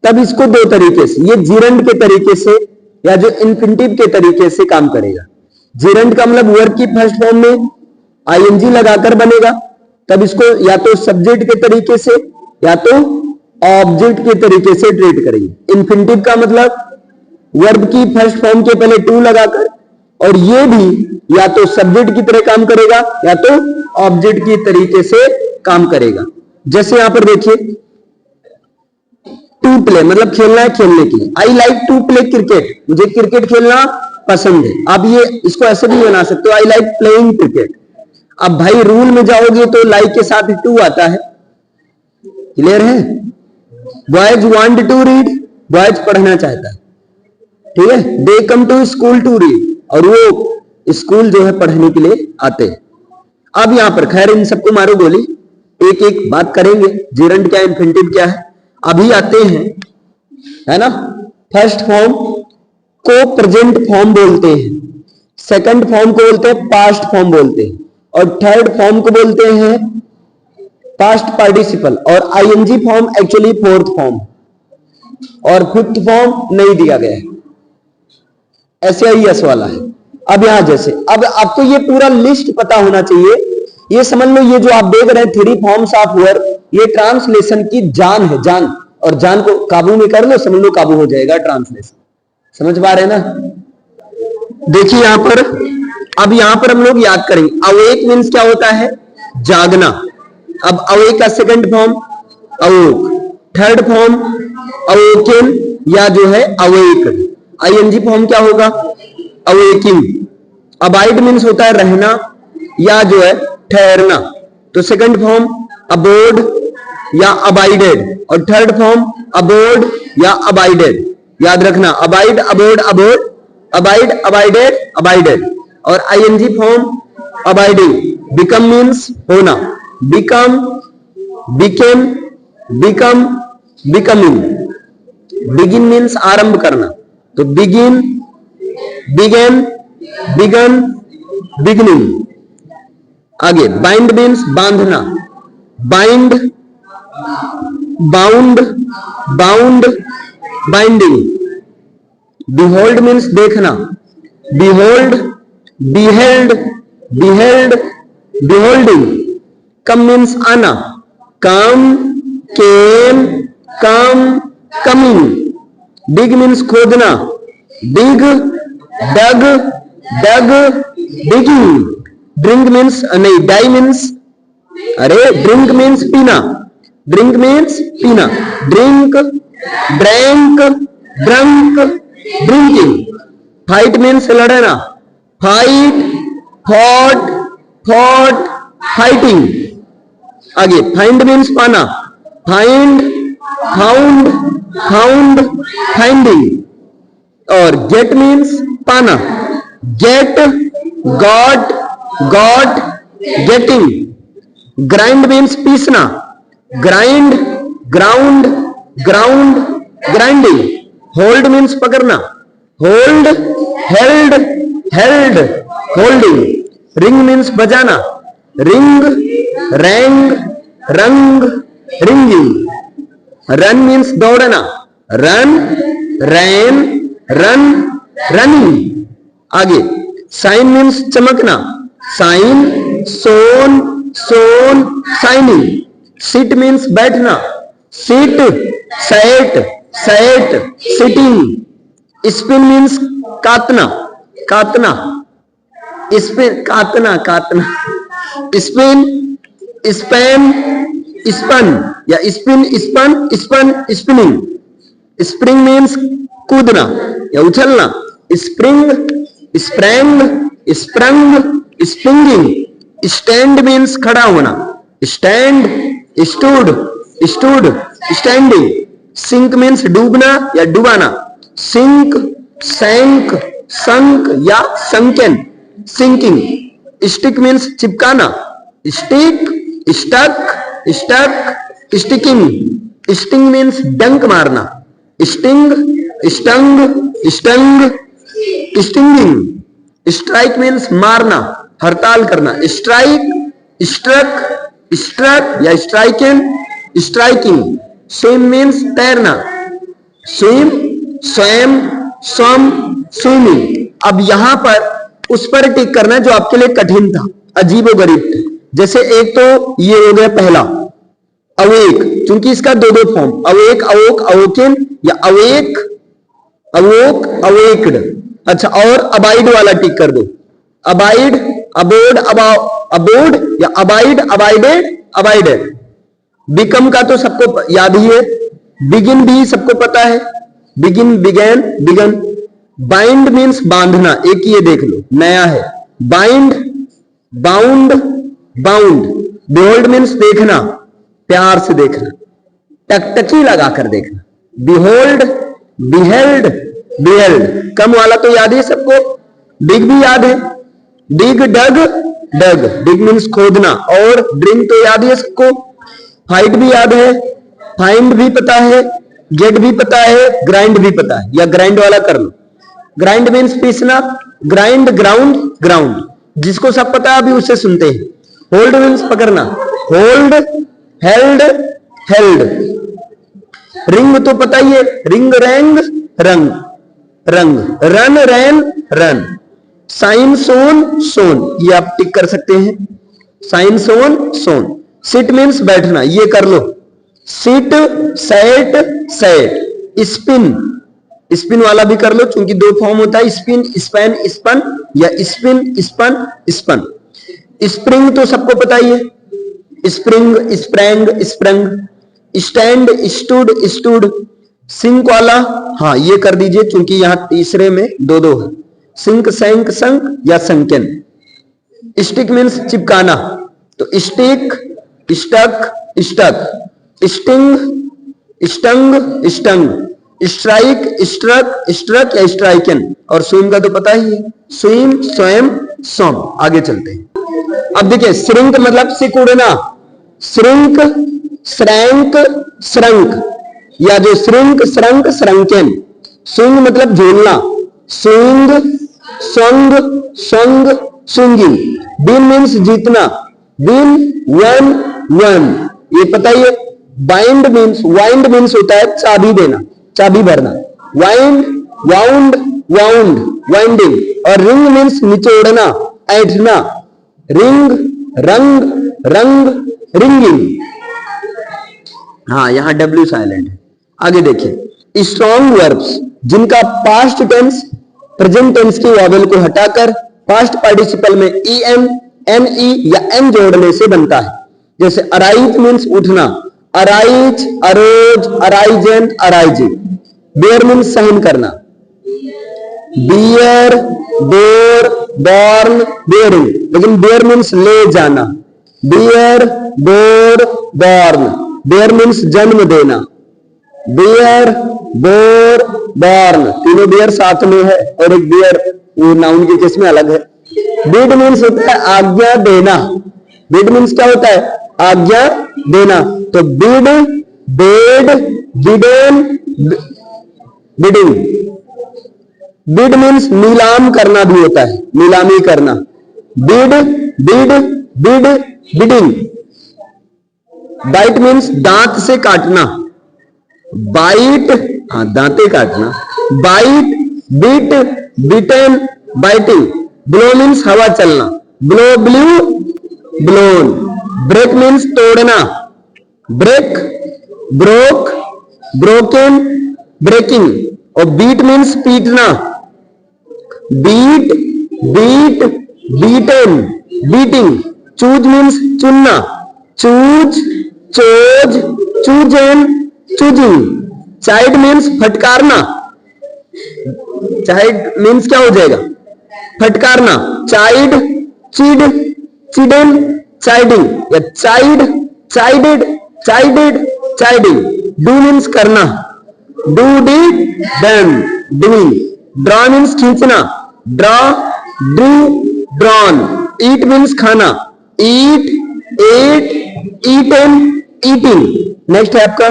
तब इसको दो तरीके से, ये जीरंड के तरीके से या जो इन्फिनिटिव के तरीके से काम करेगा। जीरंड का मतलब वर्ब की फर्स्ट फॉर्म में आईएनजी लगाकर बनेगा, तब इसको या तो सब्जेक्ट के तरीके से या तो ऑब्जेक्ट के तरीके से ट्रीट करेंगे। इन्फिनिटिव का मतलब वर्ब की फर्स्ट फॉर्म के पहले टू लगाकर, और ये भी या तो सब्जेक्ट की तरह काम करेगा या तो ऑब्जेक्ट की तरीके से काम करेगा। जैसे यहां पर देखिए, टू प्ले मतलब खेलना है, खेलने के लिए। I like to play cricket, मुझे क्रिकेट खेलना पसंद है। अब ये इसको ऐसे भी बना सकते हो, आई लाइक प्लेइंग क्रिकेट। अब भाई रूल में जाओगे तो लाइक के साथ टू आता है, क्लियर है। Boys want to read, boys पढ़ना चाहता है, ठीक है। They come to school to read, और वो स्कूल जो है पढ़ने के लिए आते हैं। अब यहां पर खैर इन सबको मारो गोली, एक एक बात करेंगे, जीरंड क्या, इन्फिनिटिव क्या है। अभी आते हैं, है ना। फर्स्ट फॉर्म को प्रेजेंट फॉर्म बोलते हैं, सेकंड फॉर्म को बोलते हैं पास्ट फॉर्म बोलते हैं, और थर्ड फॉर्म को बोलते हैं पास्ट पार्टिसिपल, और ING form actually fourth form, और फिफ्थ फॉर्म नहीं दिया गया है, एसआईएस वाला है। अब यहां जैसे, अब आपको ये पूरा लिस्ट पता होना चाहिए। ये समझ लो, ये जो आप देख रहे हैं थ्री फॉर्म्स ऑफ वर्ब, ये ट्रांसलेशन की जान है, जान। और जान को काबू में कर लो, समझ लो काबू हो जाएगा ट्रांसलेशन। समझ पा रहे हैं ना। देखिए यहां पर, अब यहां पर हम लोग याद करेंगे, अवेक मीन्स क्या होता है, जागना। अब अवेक का second form अवोक, third form awaken या जो है अवेक, आईएनजी फॉर्म क्या होगा, अवेकिंग। अबाइड मीन्स होता है रहना या जो है ठहरना, तो सेकंड फॉर्म अबोर्ड या अबाइडेड, और थर्ड फॉर्म अबोर्ड या अबाइडेड। याद रखना, abide abode abode, abide abided abided, और ING form abiding. Become means होना, become, became, become, becoming. Begin means आरंभ करना, तो बिगिन, बिगेन, बिगन, बिगनिंग। आगे बाइंड मीन्स बांधना, bind, bound, bound, binding. Behold means देखना, behold, beheld, beheld, beholding. Come means आना, come, came, come, coming. Dig means खोदना, dig, dug, dug, digging. Drink means नहीं, die means अरे drink means पीना, drink means पीना, drink, drank, drunk, drinking. Fight means लड़ना, fight, fought, fought, fighting. आगे find means पाना, find, found, found, finding. और get means पाना, get, got, got, getting. Grind means पीसना, grind, ground, ground, grinding. Hold means पकड़ना, hold, held, held, holding. Ring means बजाना, ring, rang, rung, ringing. Run means दौड़ना, run, ran, run, running. आगे shine means चमकना, shine, shone, shone, shining. Sit means बैठना, sit, sat, sat, sitting. Spin means काटना, काटना, spin, काटना, काटना. Spin, span, spun या spin, spun, spun, spinning. Spring means कूदना या उछलना, spring, sprang, sprung, springing. Stand means खड़ा होना, stand, stood, stood, standing. Sink means डूबना या डुबाना, sink, sank, sunk या sunken, sinking. Stick means चिपकाना, stick, stuck, stuck, sticking. Sting means डंक मारना, sting, stung, stung, stinging. Strike means मारना, हड़ताल करना, strike, struck, struck या striken, striking. Swim means तैरना, swim, swam, swam, swimming. अब यहां पर उस पर टिक करना जो आपके लिए कठिन था, अजीबोगरीब थे. जैसे एक तो ये हो गया पहला अवेक, क्योंकि इसका दो दो फॉर्म, अवेक, अवोक, अवोकन या अवेक, अवोक, अवेक्ड. अच्छा, और अबाइड वाला टिक कर दो, अबाइड, अबोर्ड, अबोर्ड या अबाइड, अबाइडेड, अबाइडेड. बिकम का तो सबको याद ही है, बिगिन भी सबको पता है, begin, began, begun. Bind means बांधना, एक ये देख लो नया है, bind, bound, bound. Behold means देखना, प्यार से देखना, टकटकी लगाकर देखना. Behold, beheld, beheld. कम वाला तो याद है सबको, डिग भी याद है, डिग, डग, डग. डिग मीन्स खोदना, और ड्रिंक तो याद है सबको. फाइट भी याद है, फाइंड भी पता है, गेट भी पता है, ग्राइंड भी पता है, या ग्राइंड वाला कर लो. ग्राइंड मीन्स पीसना, ग्राइंड, ग्राउंड, ग्राउंड. जिसको सब पता है अभी उसे सुनते हैं. होल्ड मीन्स पकड़ना, होल्ड, हेल्ड, हेल्ड. रिंग तो पता ही है, ring, rang, rung, rung. Run, ran, run. Shine, shone, shone, ये आप टिक कर सकते हैं, shine, shone, shone. Sit means बैठना, ये कर लो, sit, sat, sat. Spin, spin वाला भी कर लो, क्योंकि दो फॉर्म होता है, स्पिन, स्पैन, स्पन या स्पिन, स्पन, स्पन. स्प्रिंग तो सबको पता ही है, spring, sprang, sprung. Stand, stood, stood. Sink वाला हाँ ये कर दीजिए, क्योंकि यहां तीसरे में दो दो है, सिंक, सैंक, संक या संकेन. स्टिक मीन्स चिपकाना, तो stick, stuck, stuck. Sting, stung, stung. Strike, struck, struck या स्ट्राइकन. और स्विम का तो पता ही है, स्विम, स्वयं, स्वम. आगे चलते हैं. अब देखिए, श्रिंक मतलब सिकुड़ना, श्रिंक, श्रैंक, श्रंक, या जो श्रिंक, श्रंक, श्रंकन. स्विंग मतलब झूलना, swing, swung, swung, swinging. Win means जीतना, विन, वन, वन, ये पता ही है. बाइंड मीन्स, वाइंड मीन्स होता है चाबी देना, चाबी भरना. वाइंड, वाउंड, वाउंड, वाइंडिंग, और रिंग मीन्स निचोड़ना, ऐंठना, रिंग, रंग, रंग, रिंगिंग। हाँ, यहां डब्ल्यू साइलेंट है। आगे देखिए, स्ट्रॉन्ग वर्ब्स जिनका पास्ट टेंस प्रेजेंट टेंस की वॉवेल को हटाकर पास्ट पार्टिसिपल में em, ne या n जोड़ने से बनता है। जैसे अराइज मीन्स उठना, arise, arose, arisen, arising. Bear means सहन करना, बियर, बोर, बॉर्न, बेयरिंग, लेकिन बेयर मीन्स ले जाना, bear, bore, borne. Bear means जन्म देना, बियर, बोर, बॉर्न, तीनों बियर साथ में है और एक बियर वो नाउन के केस में अलग है। बिड मीन्स होता है आज्ञा देना, बिड मीन्स क्या होता है? आज्ञा देना। तो bid, bade, bidden, bidding. Bid means नीलाम करना भी होता है, नीलामी करना, bid, bid, bid, bidding. Bite means दांत से काटना, बाइट, हाँ दांते काटना, bite, bit, bitten, biting. Blow means हवा चलना, blow, blew, blown. Break means तोड़ना, ब्रेक, ब्रोक, ब्रोकन, ब्रेकिंग। और बीट मीन्स पीटना, beat, beat, beaten, beating. Choose means चुनना, choose, chose, chosen, choosing. Chide means फटकारना, चाइड मीन्स क्या हो जाएगा? फटकारना, चाइड, चिड, चिडन, चाइडिंग, या chide, chided, chided, chiding. Do means करना, do, did, done, doing. Draw means खींचना, draw, drew, drawn. Eat means खाना, eat, ate, eaten, eating. Next है आपका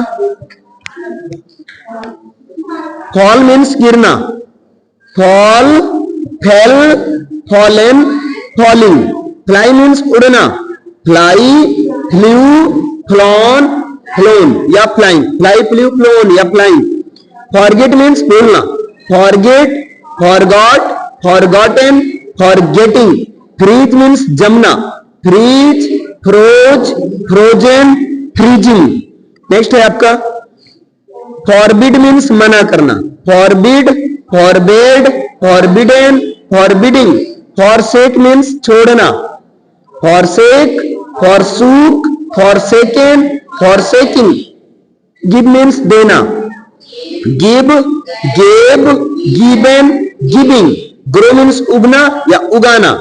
फॉल मीन्स गिरना, fall, fell, fallen, falling. Fly means उड़ना, फ्लाई, फ्लू, फ्लॉन, फ्लोन या फ्लाइंग, फ्लाई, फ्लू, फ्लोन या फ्लाइंग। फॉरगेट मीन्स भूलना, forget, forgot, forgotten, forgetting. Freeze means जमना, freeze, froze, frozen, freezing. Next है आपका फॉरबिड मीन्स मना करना, forbid, forbade, forbidden, forbidding. Forsake means छोड़ना, forsake, forsook, forsaken, forsaking. Give means देना, give, gave, given, giving. Grow means उगना या उगाना,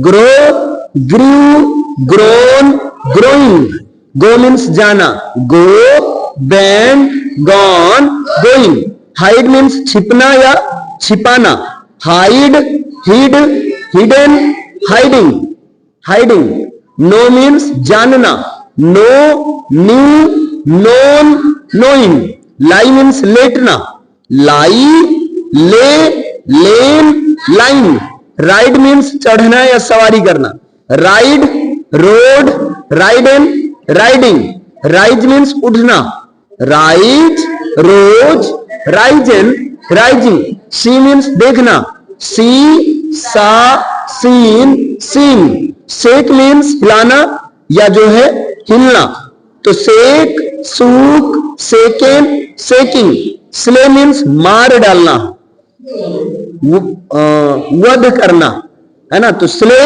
grow, grew, grown, growing. Go means जाना, go, went, gone, going. Hide means छिपना या छिपाना, hide, hid, hidden, hiding, hiding. Know means जानना, know, knew, known, knowing. Lie means लेटना, लाई, ले, लेन, लाइन। राइड मीन्स चढ़ना या सवारी करना, ride, road, ridden, riding. Rise means उठना, राइज, रोज, राइजन, राइजिंग। सी मीन्स देखना, सी, सा, सीन, सीन। सेक मीन्स हिलाना या जो है हिलना, तो shake, shook, shaken, shaking. Slay means मार डालना, वध करना, है ना, तो slay,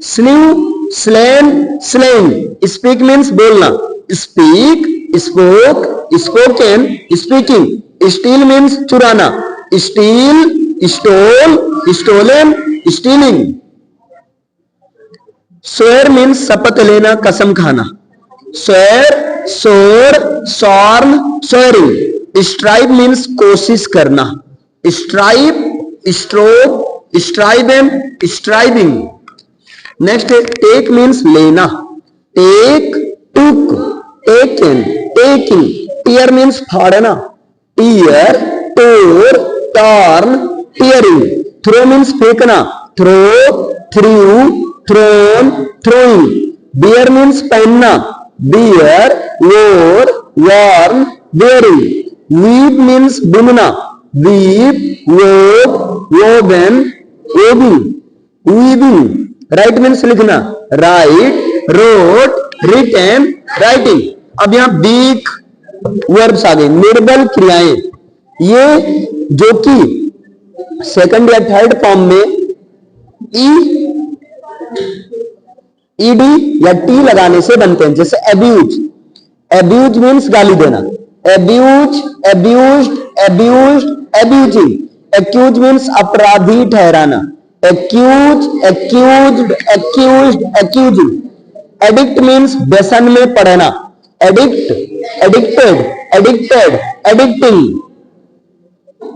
slew, slain, slaying. Speak means बोलना, speak, spoke, spoken, speaking. Steal means चुराना, steal, stole, stolen, stealing. Swear means शपथ लेना, कसम खाना, स्वेर, सोर, सॉर्न, स्वेरिंग। स्ट्राइव मीन्स कोशिश करना, strive, strove, striven, striving. Next है टेक मीन्स लेना, take, took, taken, taking. Tear means फाड़ना, tear, tore, torn, tearing. Throw means फेंकना, throw, threw, thrown, throwing. Wear means पहनना, wear, wore, worn, wearing. Weave means बुनना, weave, wove, woven, weaving, weaving. Write means लिखना, राइट, रोट, रिटन, राइटिंग. अब यहां वीक वर्ब्स आ गए, निर्बल क्रियाएं. ये जो कि सेकंड या थर्ड फॉर्म में ईडी या टी लगाने से बनते हैं. जैसे एब्यूज, एब्यूज मीन्स गाली देना, abuse, abused, abused, abusing. Accuse means अपराधी ठहराना, accuse, accused, accused, accusing. Addict means व्यसन में पड़ना, addict, addicted, addicted, addicting.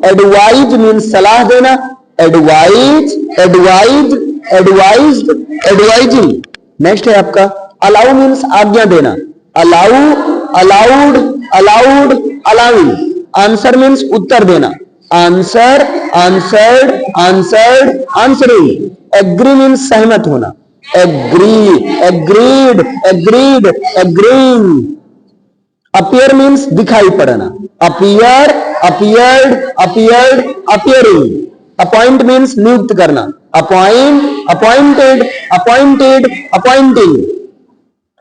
Advise means सलाह देना, advise, advise, advised, advising. Next है आपका अलाउ मीन्स आज्ञा देना, allow, allowed, allowed, allowing. Answer means उत्तर देना, answer, answered, answered, answering. Agree means सहमत होना, agree, agreed, agreed, agreeing. Appear means दिखाई पड़ना, appear, appeared, appeared, appearing. Appoint means नियुक्त करना, appoint, appointed, appointed, appointing.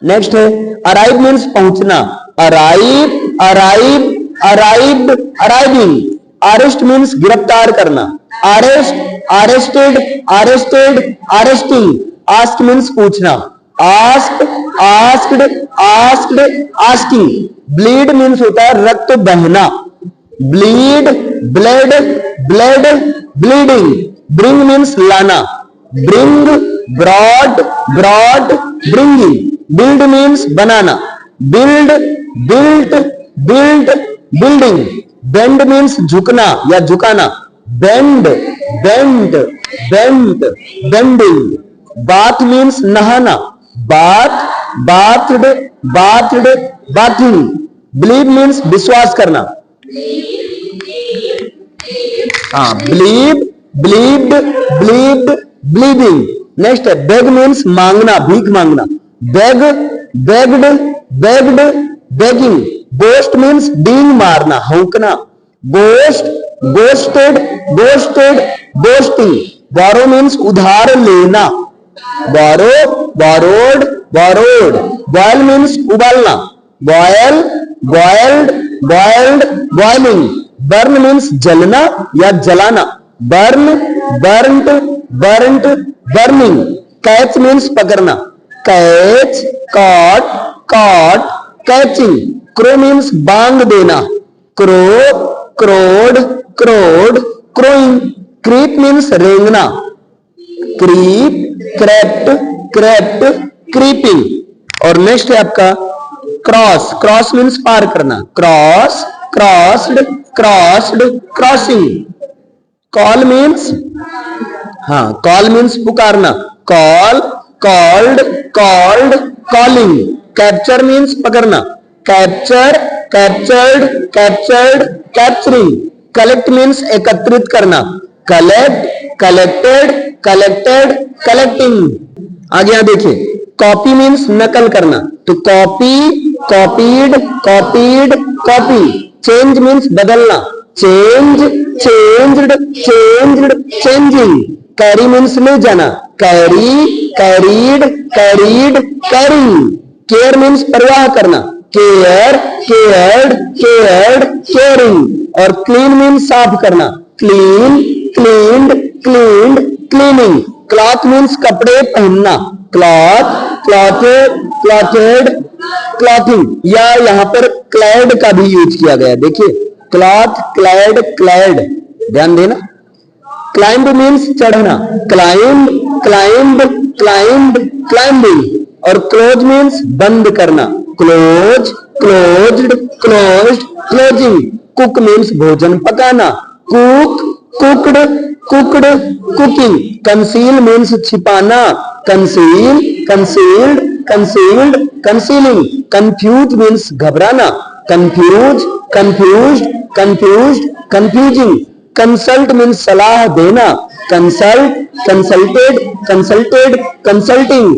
Next है अराइव मीन्स पहुंचना, arrive, arrive, arrived, arriving. Arrest means गिरफ्तार करना, arrest, arrested, arrested, arresting. Ask means पूछना, asked, asked, asked, asking. Bleed means होता है रक्त बहना, bleed, bled, bled, bleeding. Bring means लाना, bring, brought, brought, bringing. Build means बनाना, build, built, build, building. Bend means झुकना या झुकाना, bend, bend, bent, bending. Bath means नहाना, bath, bathed, bathed, bathing. Believe means विश्वास करना, हाँ, believe, believed, believed, believing. Next है बेग मीन्स मांगना, भीख मांगना, beg, begged, begged, begging. Boast means डींग मारना, हौंकना, boast, boasted, boasted, boasting. Borrow means उधार लेना, borrow, borrowed, borrowed. Boil means उबालना, boil, boiled, boiled, boiling. Burn means जलना या जलाना, burn, burnt, burnt, burning. Catch means पकड़ना, catch, caught, caught, catching. Crow means बांग देना, crow, crowed, crowed, crowing. Creep means रेंगना, creep, crept, crept, creeping. और नेक्स्ट है आपका क्रॉस, क्रॉस मीन्स पार करना, cross, crossed, crossed, crossing. Call means, हाँ, कॉल मीन्स पुकारना, call, called, called, calling. Capture means पकड़ना, capture, captured, captured, capturing. Collect means एकत्रित करना, कलेक्ट, कलेक्टेड, कलेक्टेड, कलेक्टिंग. आगे यहां देखिए कॉपी मीन्स नकल करना, तो copy, copied, copied, copy. Change means बदलना, change, changed, changed, changing. Carry means ले जाना, carry, carried, carried, carrying. Care means परवाह करना, केयर, केयर्ड, केयर्ड, केयरिंग. और क्लीन मीन्स साफ करना, clean, cleaned, cleaned, cleaning. Cloth means कपड़े पहनना, क्लॉथ, क्लॉथेड, क्लॉथेड, क्लॉथिंग. या यहां पर क्लैड का भी यूज किया गया, देखिए क्लॉथ, क्लैड, क्लैड, ध्यान देना. क्लाइंब मीन्स चढ़ना, क्लाइंब, क्लाइंब, क्लाइंब, क्लाइंबिंग. और क्लोज मीन्स बंद करना, close, closed, closed, closing. Cook means भोजन पकाना, cook, cooked, cooked, cooking. Conceal means छिपाना, conceal, concealed, concealed, concealing. Confuse means घबराना, confuse, confused, confused, confusing. Consult means सलाह देना, consult, consulted, consulted, consulting.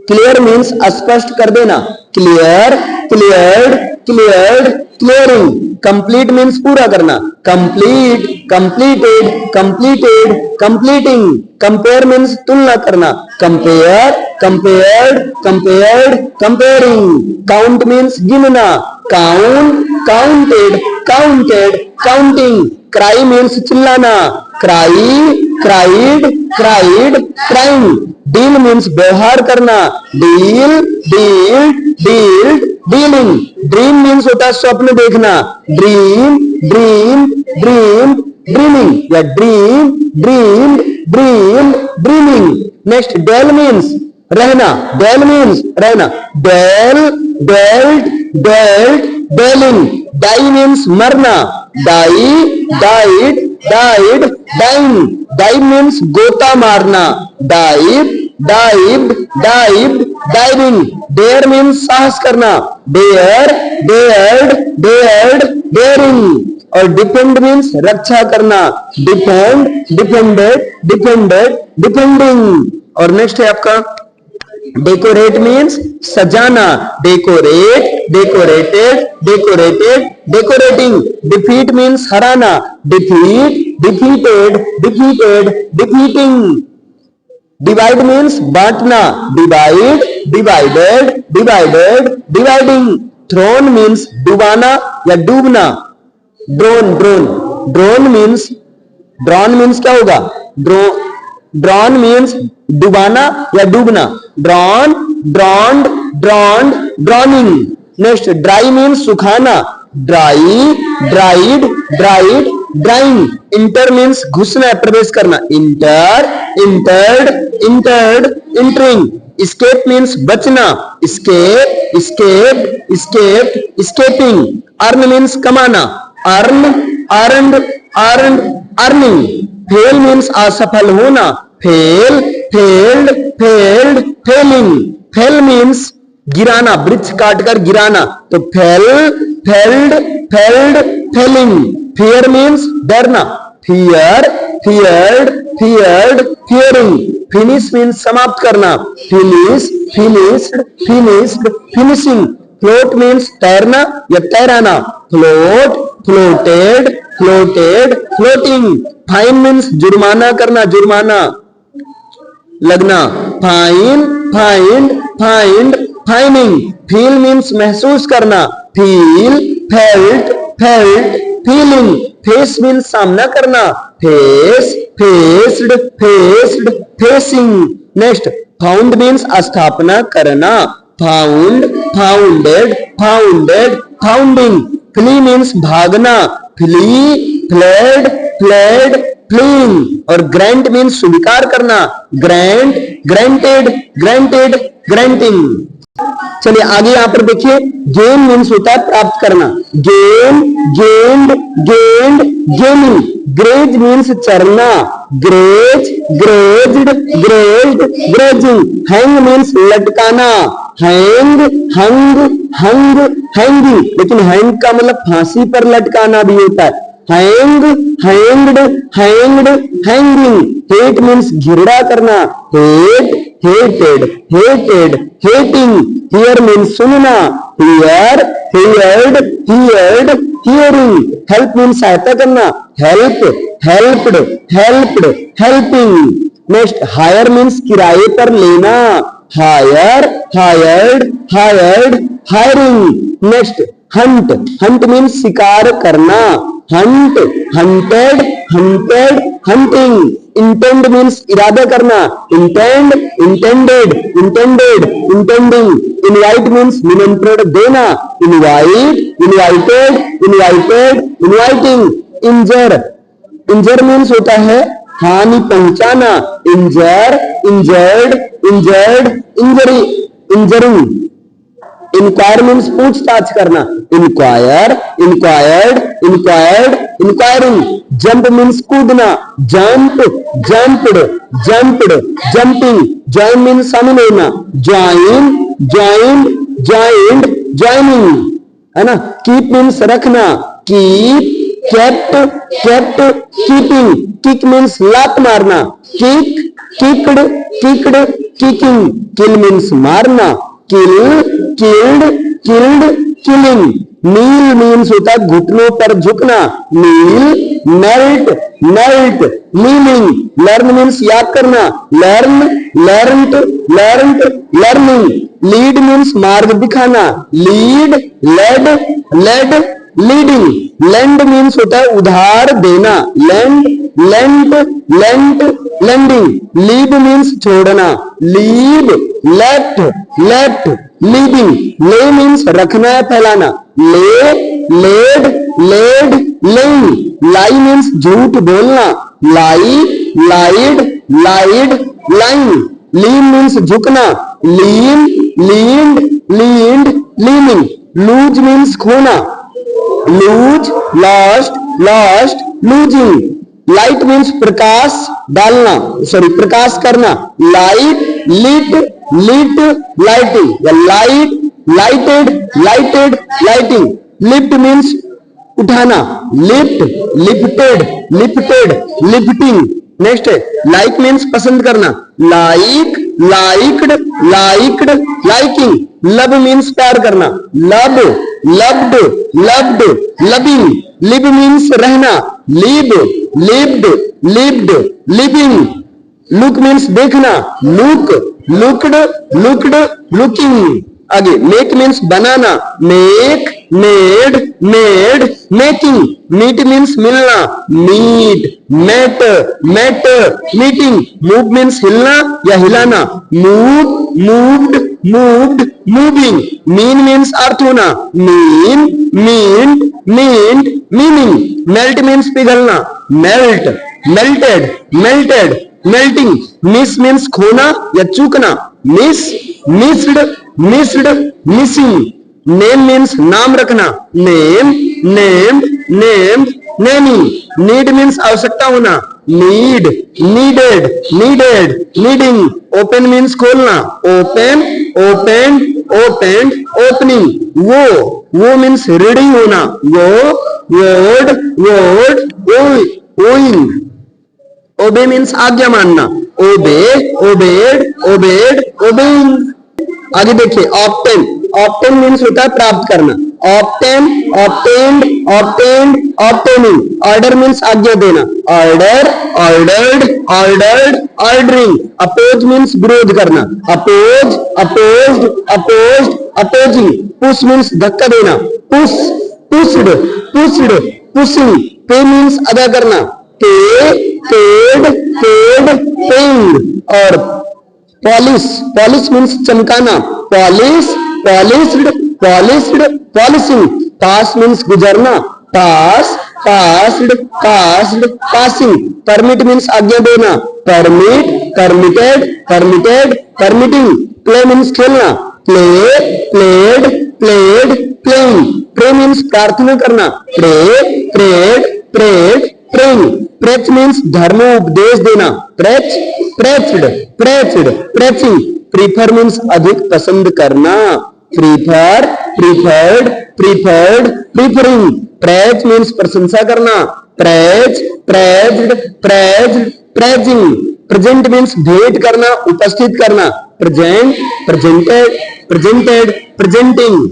Clear means स्पष्ट कर देना, clear, cleared, cleared, clearing. Complete means पूरा करना, complete, completed, completed, completing. Compare means तुलना करना, compare, compared, compared, comparing. Count means गिनना, count, counted, counted, counting. Cry means चिल्लाना, cry, cried, cried, crying. Deal means व्यवहार करना, deal, dealed, dealed, dealing. Dream means होता है स्वप्न देखना, ड्रीम, ड्रीम, ड्रीम, ड्रीमिंग या dream, dream, dream, dreaming. Next dwell means रहना, डेल मीन्स रहना, dwell, dwelled, dwelled, dwelling. Die means मरना, die, died, died, dying. Dive means गोता मारना, dive, dived, dived, diving. Dare means साहस करना, डेयर, डेयर्ड, डेयर्ड, डेयरिंग। और डिफेंड मीन्स रक्षा करना, डिफेंड, डिफेंडेड, डिफेंडेड, डिफेंडिंग। और नेक्स्ट है आपका डेकोरेट मीन्स सजाना, decorate, decorated, decorated, decorating. Defeat means हराना, defeat, defeated, defeated, defeating. Divide means बांटना, divide, divided, divided, dividing. Drown means डुबाना या डूबना, drown, drown. Drown means, drown means क्या होगा, ड्रॉन मीन्स डुबाना या डूबना, drown, drowned, drowned, drowning. Next dry means सुखाना, dry, dried, dried, drawing. Inter means घुसना, प्रवेश करना, enter, entered, entered, entering. escape मीन्स बचना, escape, escaped, escaped, escaping। earn मीन्स कमाना, earn, earned, earned, earning। fail मीन्स असफल होना, fail, failed, failed, failing। fail मीन्स गिराना, वृक्ष काटकर गिराना, तो fell, felled, felled, felling। fear means डरना, fear, feared, feared, fearing। finish means समाप्त करना, finish, finished, finished, finishing। float means तैरना या तैराना, float, floated, floated, floating। fine means जुर्माना करना, जुर्माना लगना, fine, fined, fined, fining। feel means महसूस करना, feel, felt, felt, feeling। face means सामना करना, face, faced, faced, facing। Next found means स्थापना करना, found, founded, founded, founding. Flee means भागना, फ्ली, फ्लेड, फ्लेड, फ्लीइंग। और ग्रांट मीन्स स्वीकार करना, ग्रांट, ग्रांटेड, ग्रांटेड, ग्रांटिंग। चलिए आगे यहां पर देखिए, गेन मीन्स होता है प्राप्त करना, gain, gained, gained, gaining. Graze means चरना, graze, grazed, grazed, grazing. Hang means लटकाना, हैंग, हंग, हंग, हैंगिंग। लेकिन हैंग का मतलब फांसी पर लटकाना भी होता है, hang, hanged, hanged, hanging. Hate means घृणा करना, hate, hated, hated, hating. Hear means सुनना, hear, heard, heard, hearing. Help means सहायता करना, help, helped, helped, helping. Next hire means किराए पर लेना, hire, hired, hired, hiring. Next Hunt, hunt means शिकार करना, hunt, hunted, hunted, hunting. Intend means इरादा करना, intend, intended, intended, intending. Invite means निमंत्रण देना, invite, invited, invited, inviting. Injure, injure means होता है हानि पहुंचाना, injure, injured, injured, injury, injuring. Inquire means पूछताछ करना, inquire, inquired, inquired, inquiring. Jump means कूदना, jump, jumped, jumped, jumping. Join means शामिल होना, ज्वाइन, ज्वाइंड, ज्वाइंड, ज्वाइनिंग, है ना। कीप मीन्स रखना, keep, kept, kept, keeping. Kick means लात मारना, kick, kicked, kicked, kicking. Kill means मारना, kill, killed, killed, killing. Kneel means होता है घुटनों पर झुकना, kneel, knelt, knelt, kneeling. Learn means याद करना, learn, learnt, learnt, learning. Lead means मार्ग दिखाना, lead, led, led, leading. Lend means होता है उधार देना, lend, lent, lent, lending. Leave means छोड़ना, leave, left, left, leaving. Lay means रखना है, फैलाना, lay, laid, laid, laying. Lie means झूठ बोलना, lie, lied, lied, lying. Lean means झुकना, lean, leaned, leaned, leaning. Lose means खोना, lose, lost, lost, losing. Light means प्रकाश डालना, सॉरी प्रकाश करना, लाइट, लिट, लिट, लाइटिंग या light, lighted, lighted, lighting. Lift means उठाना, lift, lifted, lifted, lifting. Next है लाइक मीन्स पसंद करना, like, liked, liked, liking. Love means प्यार करना, love, loved, loved, loving. Live means रहना, live, lived, lived, living. Look means देखना, लुक, लुक्ड, लुक्ड, लुकिंग। आगे मेक मीन्स बनाना, make, made, made, making. Meet means मिलना, meet, met, met, meeting. Move means हिलना या हिलाना, move, moved, moved, moving. Mean means अर्थ होना, mean, meaned, meaned, meaning. Melt means पिघलना, melt, melted, melted, melting. Miss means खोना या चूकना, miss, missed, missed, missing. Name means नाम रखना, name, named, named, naming. Need means आवश्यकता होना, need, needed, needed, needing. Open means खोलना, ओपन, ओपेंड, ओपेंड, ओपनिंग। वो मीन्स रीडिंग होना, वो, वर्ड, वर्ड, ओइंग। ओबे मीन्स आज्ञा मानना, ओबे, ओबेड, ओबेड, ओबेइंग। आगे देखिए ऑप्टेन, ऑप्टेन मीन्स होता है प्राप्त करना, obtain, obtained, obtained, obtaining. Order means आज्ञा देना, order, ordered, ordered, ordering. Oppose means विरोध करना, oppose, opposed, opposed, opposing. Push means धक्का देना, push, pushed, pushed, pushing. Pay means अदा करना, पे, पेड, पेड, पेइंग। और पॉलिश, पॉलिश मीन्स चमकाना, polish, polished, polished, polishing. Pass means गुजरना, pass, passed, passed, passing. Permit means आज्ञा देना, permit, permitted, permitted, permitting. Play means खेलना, play, played, played, playing. Pray means प्रार्थना करना, pray, prayed, prayed, praying. Preach means धर्म उपदेश देना, प्रेच, प्रेच्ड, प्रेच्ड, प्रेचिंग। प्रीफर मीन्स अधिक पसंद करना, prefer, preferred, preferred, preferring. Praise means प्रशंसा करना, praise, praised, praised, praising. Present means भेंट करना, उपस्थित करना, present, presented, presented, presenting.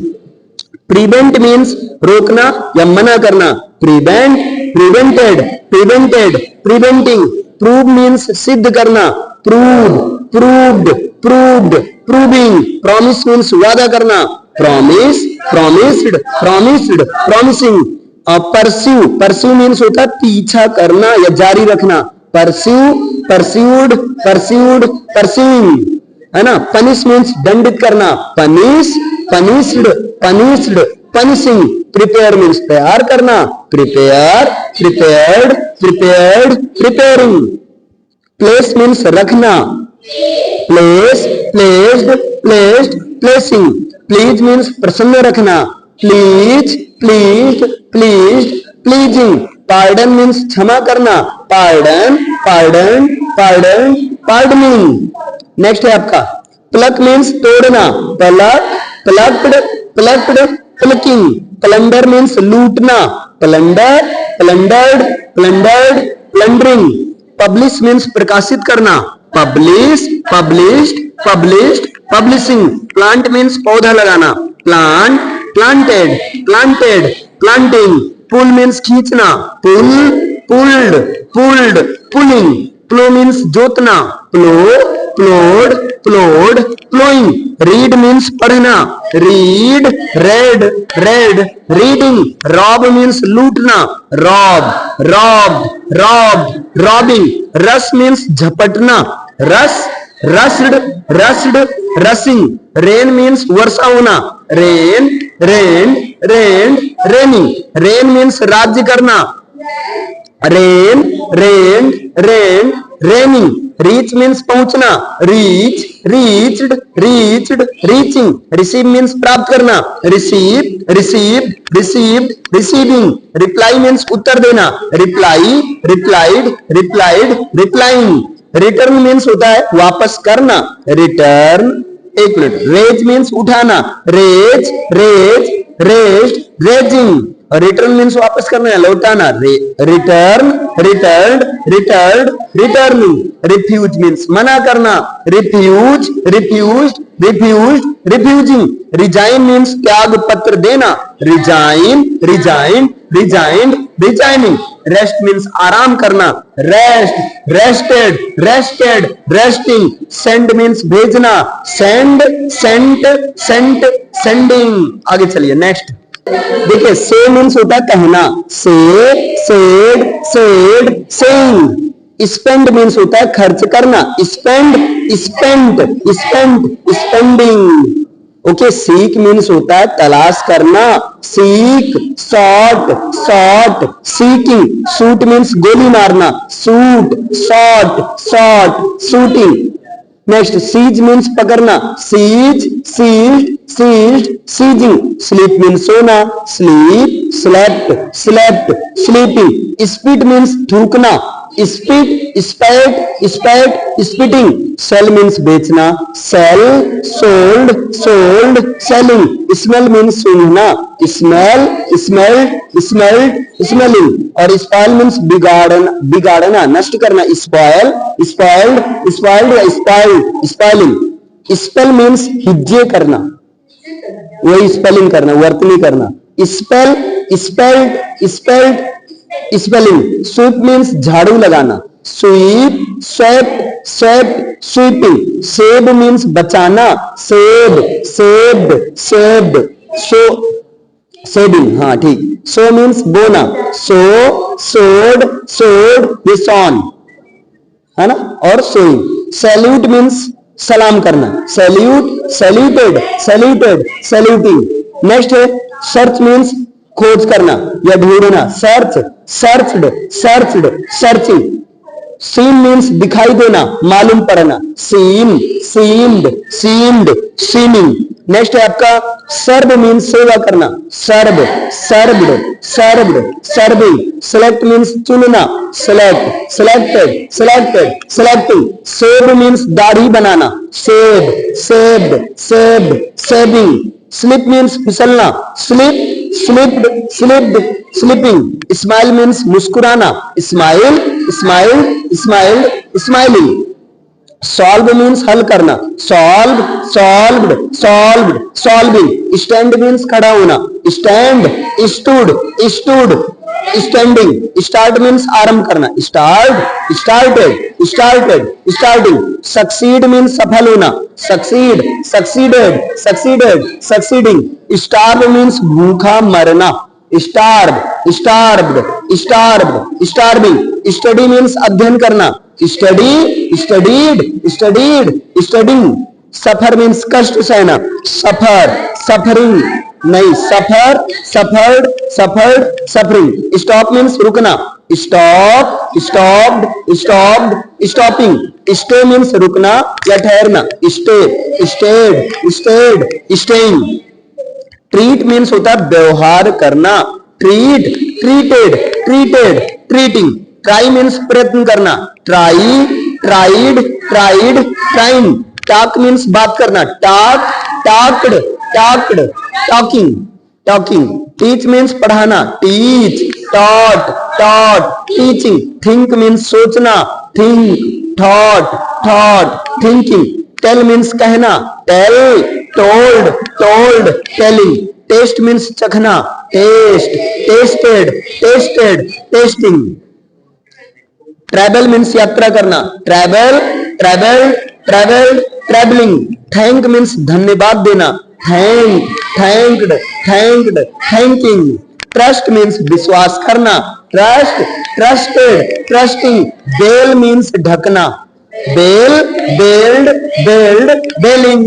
Prevent means रोकना या मना करना, prevent, prevented, prevented, preventing. Prove means सिद्ध करना, prove, proved, proved, proving. Promise means वादा करना, promise, promised, promised, promising. Pursue, pursue means होता है पीछा करना या जारी रखना, परस्यू, परस्यूड, परस्यूड, परस्यूइंग, है ना। पनिश मीन्स दंडित करना, punish, punished, punished, punishing. Prepare means तैयार करना, prepare, prepared, prepared, preparing. Place means रखना, place, placed, placed, placing. Please means प्रसन्न रखना, please, pleased, pleased, pleasing. Pardon means क्षमा करना, pardon, pardon, pardon, pardoning. Next है आपका प्लक मीन्स तोड़ना, pluck, plucked, plucked, plucking. Plunder means लूटना, plunder, plundered, plundered, plundering. Publish means प्रकाशित करना, publish, published, published, publishing. Plant means पौधा लगाना, plant, planted, planted, planting. Pull means खींचना, pull, pulled, pulled, pulling. Plow means जोतना, plow, plowed, plowed, plowing. Read means पढ़ना, read, read, read, reading. Rob means लूटना, rob, robbed, robbed, robbing. Rush means झपटना, rush, rushed, rushed, rushing. Rain means वर्षा होना, rain, rained, rained, raining. Rain means राज्य करना, rain, rained, rained, raining. Reach means पहुंचना, reach, reached, reached, reaching. Receive means प्राप्त करना, receive, received, received, receiving. Reply means उत्तर देना, reply, replied, replied, replying. Return means होता है वापस करना, return. एक मिनट. Raise means उठाना, raise, raise, raised, raising. और रिटर्न मीन्स वापस करना है, लौटाना, return, return, return, returning. Refuse means मना करना, refuse, refuse, refuse, refusing. Resign means त्याग पत्र देना, resign, resign, resigned, resigning. Rest means आराम करना, rest, rested, rested, resting. Send means भेजना, सेंड, सेंट, सेंट, सेंडिंग. आगे चलिए नेक्स्ट. देखिए से मीन्स होता है कहना, say, said, said, saying. Spend means होता है खर्च करना, spend, spent, spent, spending. Okay. Seek means होता है तलाश करना, seek, sought, sought, seeking. Shoot means गोली मारना, shoot, shot, shot, shooting. Next. Seize means पकड़ना, seize, seized, seized, seizing. Sleep means सोना, sleep, slept, slept, sleeping. Spit means थूकना, spit, spat, spat, spitting. Sell means बेचना, sell, sold, sold, selling. Smell means सूंघना, स्मेल, स्मेल्ड, स्मेल्ड, स्मेलिंग. और स्पॉइल मीन्स बिगाड़ना, बिगाड़ना, नष्ट करना, स्पॉइल, स्पॉइल्ड, स्पॉइल्ड या स्पॉइल्ड, स्पॉइलिंग. स्पेल मीन्स हिज्जे करना, वही स्पेलिंग करना, वर्तनी करना. Spell, spelled, spelled, spelling. Sweep means झाड़ू लगाना, sweep, swept, swept, sweeping. Save means बचाना, save, saved, saved, so, saving. हाँ ठीक. सो मीन्स बोना, सो, सोड, सोड, ये सॉन है ना, और सोइंग. सैल्यूट मीन्स सलाम करना, salute, saluted, saluted, saluting. Next है सर्च मीन्स खोज करना या ढूंढना, search, searched, searched, searching. Seem means दिखाई देना, मालूम पड़ना, seem, seemed, seemed, seeming. Next है आपका सर्व मीन्स सेवा करना, serve, served, served, serving. Select means चुनना, select, selected, selected, selecting. Shave means दाढ़ी बनाना, shave, saved, shaved, shaving. Slip means फिसलना, slip, slipped, slipped, slipping. Smile means मुस्कुराना, smile, smiled, smiled, smiling. Solve means हल करना, solve, solved, solved, solving. Stand means खड़ा होना, stand, stood, stood, standing. Start means आरंभ करना, start, started, started, starting. Succeed means सफल होना, succeed, succeeded, succeeded, succeeding. Starve means भूखा मरना, starve, starved, starved, starving. Study means अध्ययन करना, study, studied, studied, studying. Suffer means कष्ट सहना, सफर, सफरिंग, नहीं, suffer, suffered, suffered, suffering. Stop means रुकना, stop, stopped, stopped, stopping. Stay means रुकना या ठहरना, stay, stayed, stayed, staying. Treat means होता है व्यवहार करना, treat, treated, treated, treating. Try means प्रयत्न करना, try, tried, tried, trying. Talk means बात करना, talk, talked, talked, talking, talking. Teach means पढ़ाना, teach, taught, taught, teaching. Think means सोचना, think, thought, thought, thinking. Tell means कहना, tell, told, told, telling. Taste means चखना, taste, tasted, tasted, tasting. Travel means यात्रा करना, travel, travel, travel, travelling. Thank means धन्यवाद देना, thank, thanked, thanked, thanking. Trust means विश्वास करना, trust, trusted, trusting. Veil means ढकना, veil, veiled, veiled, veiling.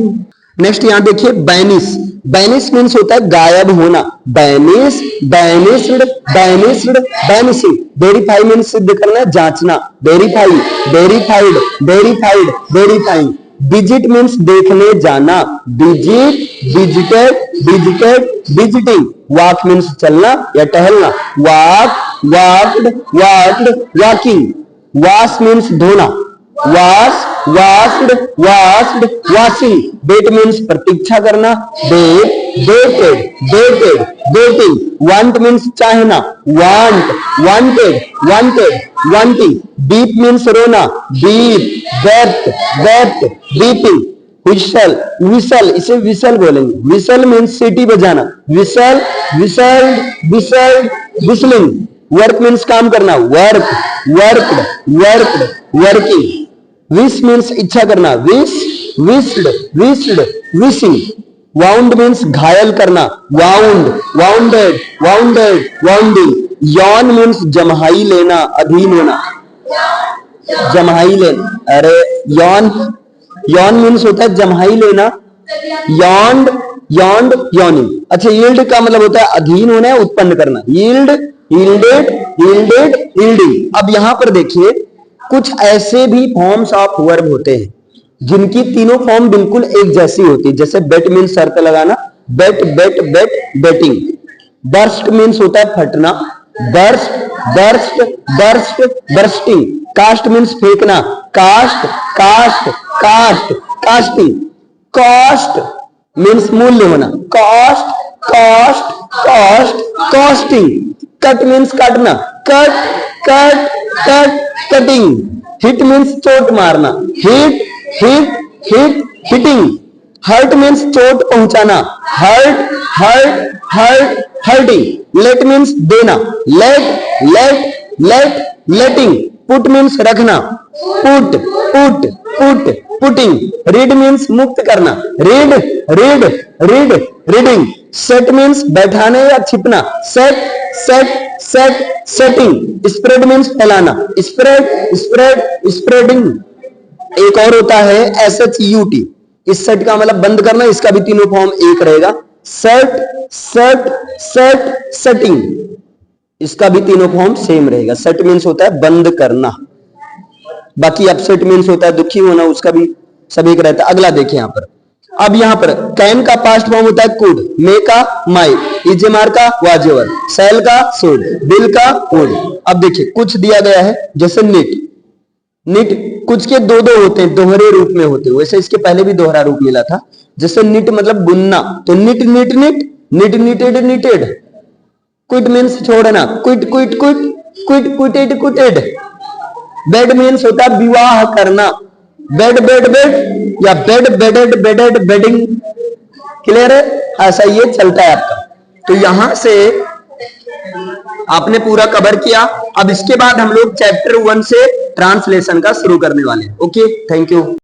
Next यहां देखिए बैनिश। बैनिश मीन्स होता है गायब होना, vanish, vanished, vanished, vanishing. Verify means सिद्ध करना, जांचना, verify, verified, verified, verifying. Visit means देखने जाना, visit, visited, visited, visiting. Walk means चलना या टहलना, walk, walked, walked, walking. Wash means धोना, wash, washed, washed, washing. Wait means प्रतीक्षा करना, wait, waited, waited, waiting. Want means चाहना, want, wanted, wanted, wanting. Weep means रोना, weep, wept, wept, weeping. Whistle, whistle, इसे विसल बोलेंगे, विसल मीन्स सीटी बजाना, whistle, whistled, whistled, whistling. Work means काम करना, work, worked, worked, working. Wish means इच्छा करना, wish, wished, wished, wishing. Wound means घायल करना, wound, wounded, wounded, wounding. Yawn means जम्हाई लेना, अधीन होना, जम्हाई लेना। अरे यॉन, यॉन मीन्स होता है जम्हाई लेना, यॉन्ड, यॉन्ड, यॉनिंग। अच्छा यील्ड का मतलब होता है अधीन होना, उत्पन्न करना, यील्ड, यील्डेड, यील्डेड, यील्डिंग। अब यहां पर देखिए कुछ ऐसे भी फॉर्म्स ऑफ वर्ब होते हैं जिनकी तीनों फॉर्म बिल्कुल एक जैसी होती है। जैसे बेट मीन्स शर्त लगाना, bet, bet, bet, betting. Burst means होता है फटना, burst, burst, burst, bursting. Cast means फेंकना, cast, cast, cast, casting. Cost means मूल्य होना, cost, cost, cost, costing. Cut means काटना, cut, cut, cut, cutting. Hit means चोट मारना, hit, hit, hit, hitting. Hurt means चोट पहुंचाना, hurt, hurt, hurt, hurting. Let means देना, let, let, let, letting. Put means रखना, put, put, put, putting. Read means मुक्त करना, rid, rid, rid, ridding. Set means बैठाने या छिपना, set, set, set, setting. Spread means फैलाना, स्प्रेड, स्प्रेड, स्प्रेडिंग। एक और होता है SHUT, इस सेट का मतलब बंद करना, इसका भी तीनों फॉर्म एक रहेगा, सेट, सेट, सेट, सेटिंग। इसका भी तीनों फॉर्म सेम रहेगा। सेट मीन्स होता है बंद करना, बाकी अपसेट मीन्स होता है दुखी होना, उसका भी सभी का रहता है। अगला देखिए यहां पर, अब यहां पर कैन का पास्ट फॉर्म होता है कुड, मे का माइट, इजेमार का वाजेवर, सेल का सोड, बिल का वुड। अब देखिए कुछ दिया गया है, जैसे निट, निट कुछ के दो दो होते हैं, दोहरे रूप में होते हैं, वैसे इसके पहले भी दोहरा रूप मिला था। जैसे निट मतलब बुनना, तो knit, knit, knit, knit, knitted, knitted. Quit means छोड़ना, quit, quit, quit, quit, quitted, quitted. Wed means होता है विवाह करना, बेड, बेड, बेड, या wed, wedded, wedded, wedding. Clear है? ऐसा ये चलता है आपका। तो यहां से आपने पूरा कवर किया। अब इसके बाद हम लोग चैप्टर 1 से ट्रांसलेशन का शुरू करने वाले हैं। Okay, thank you.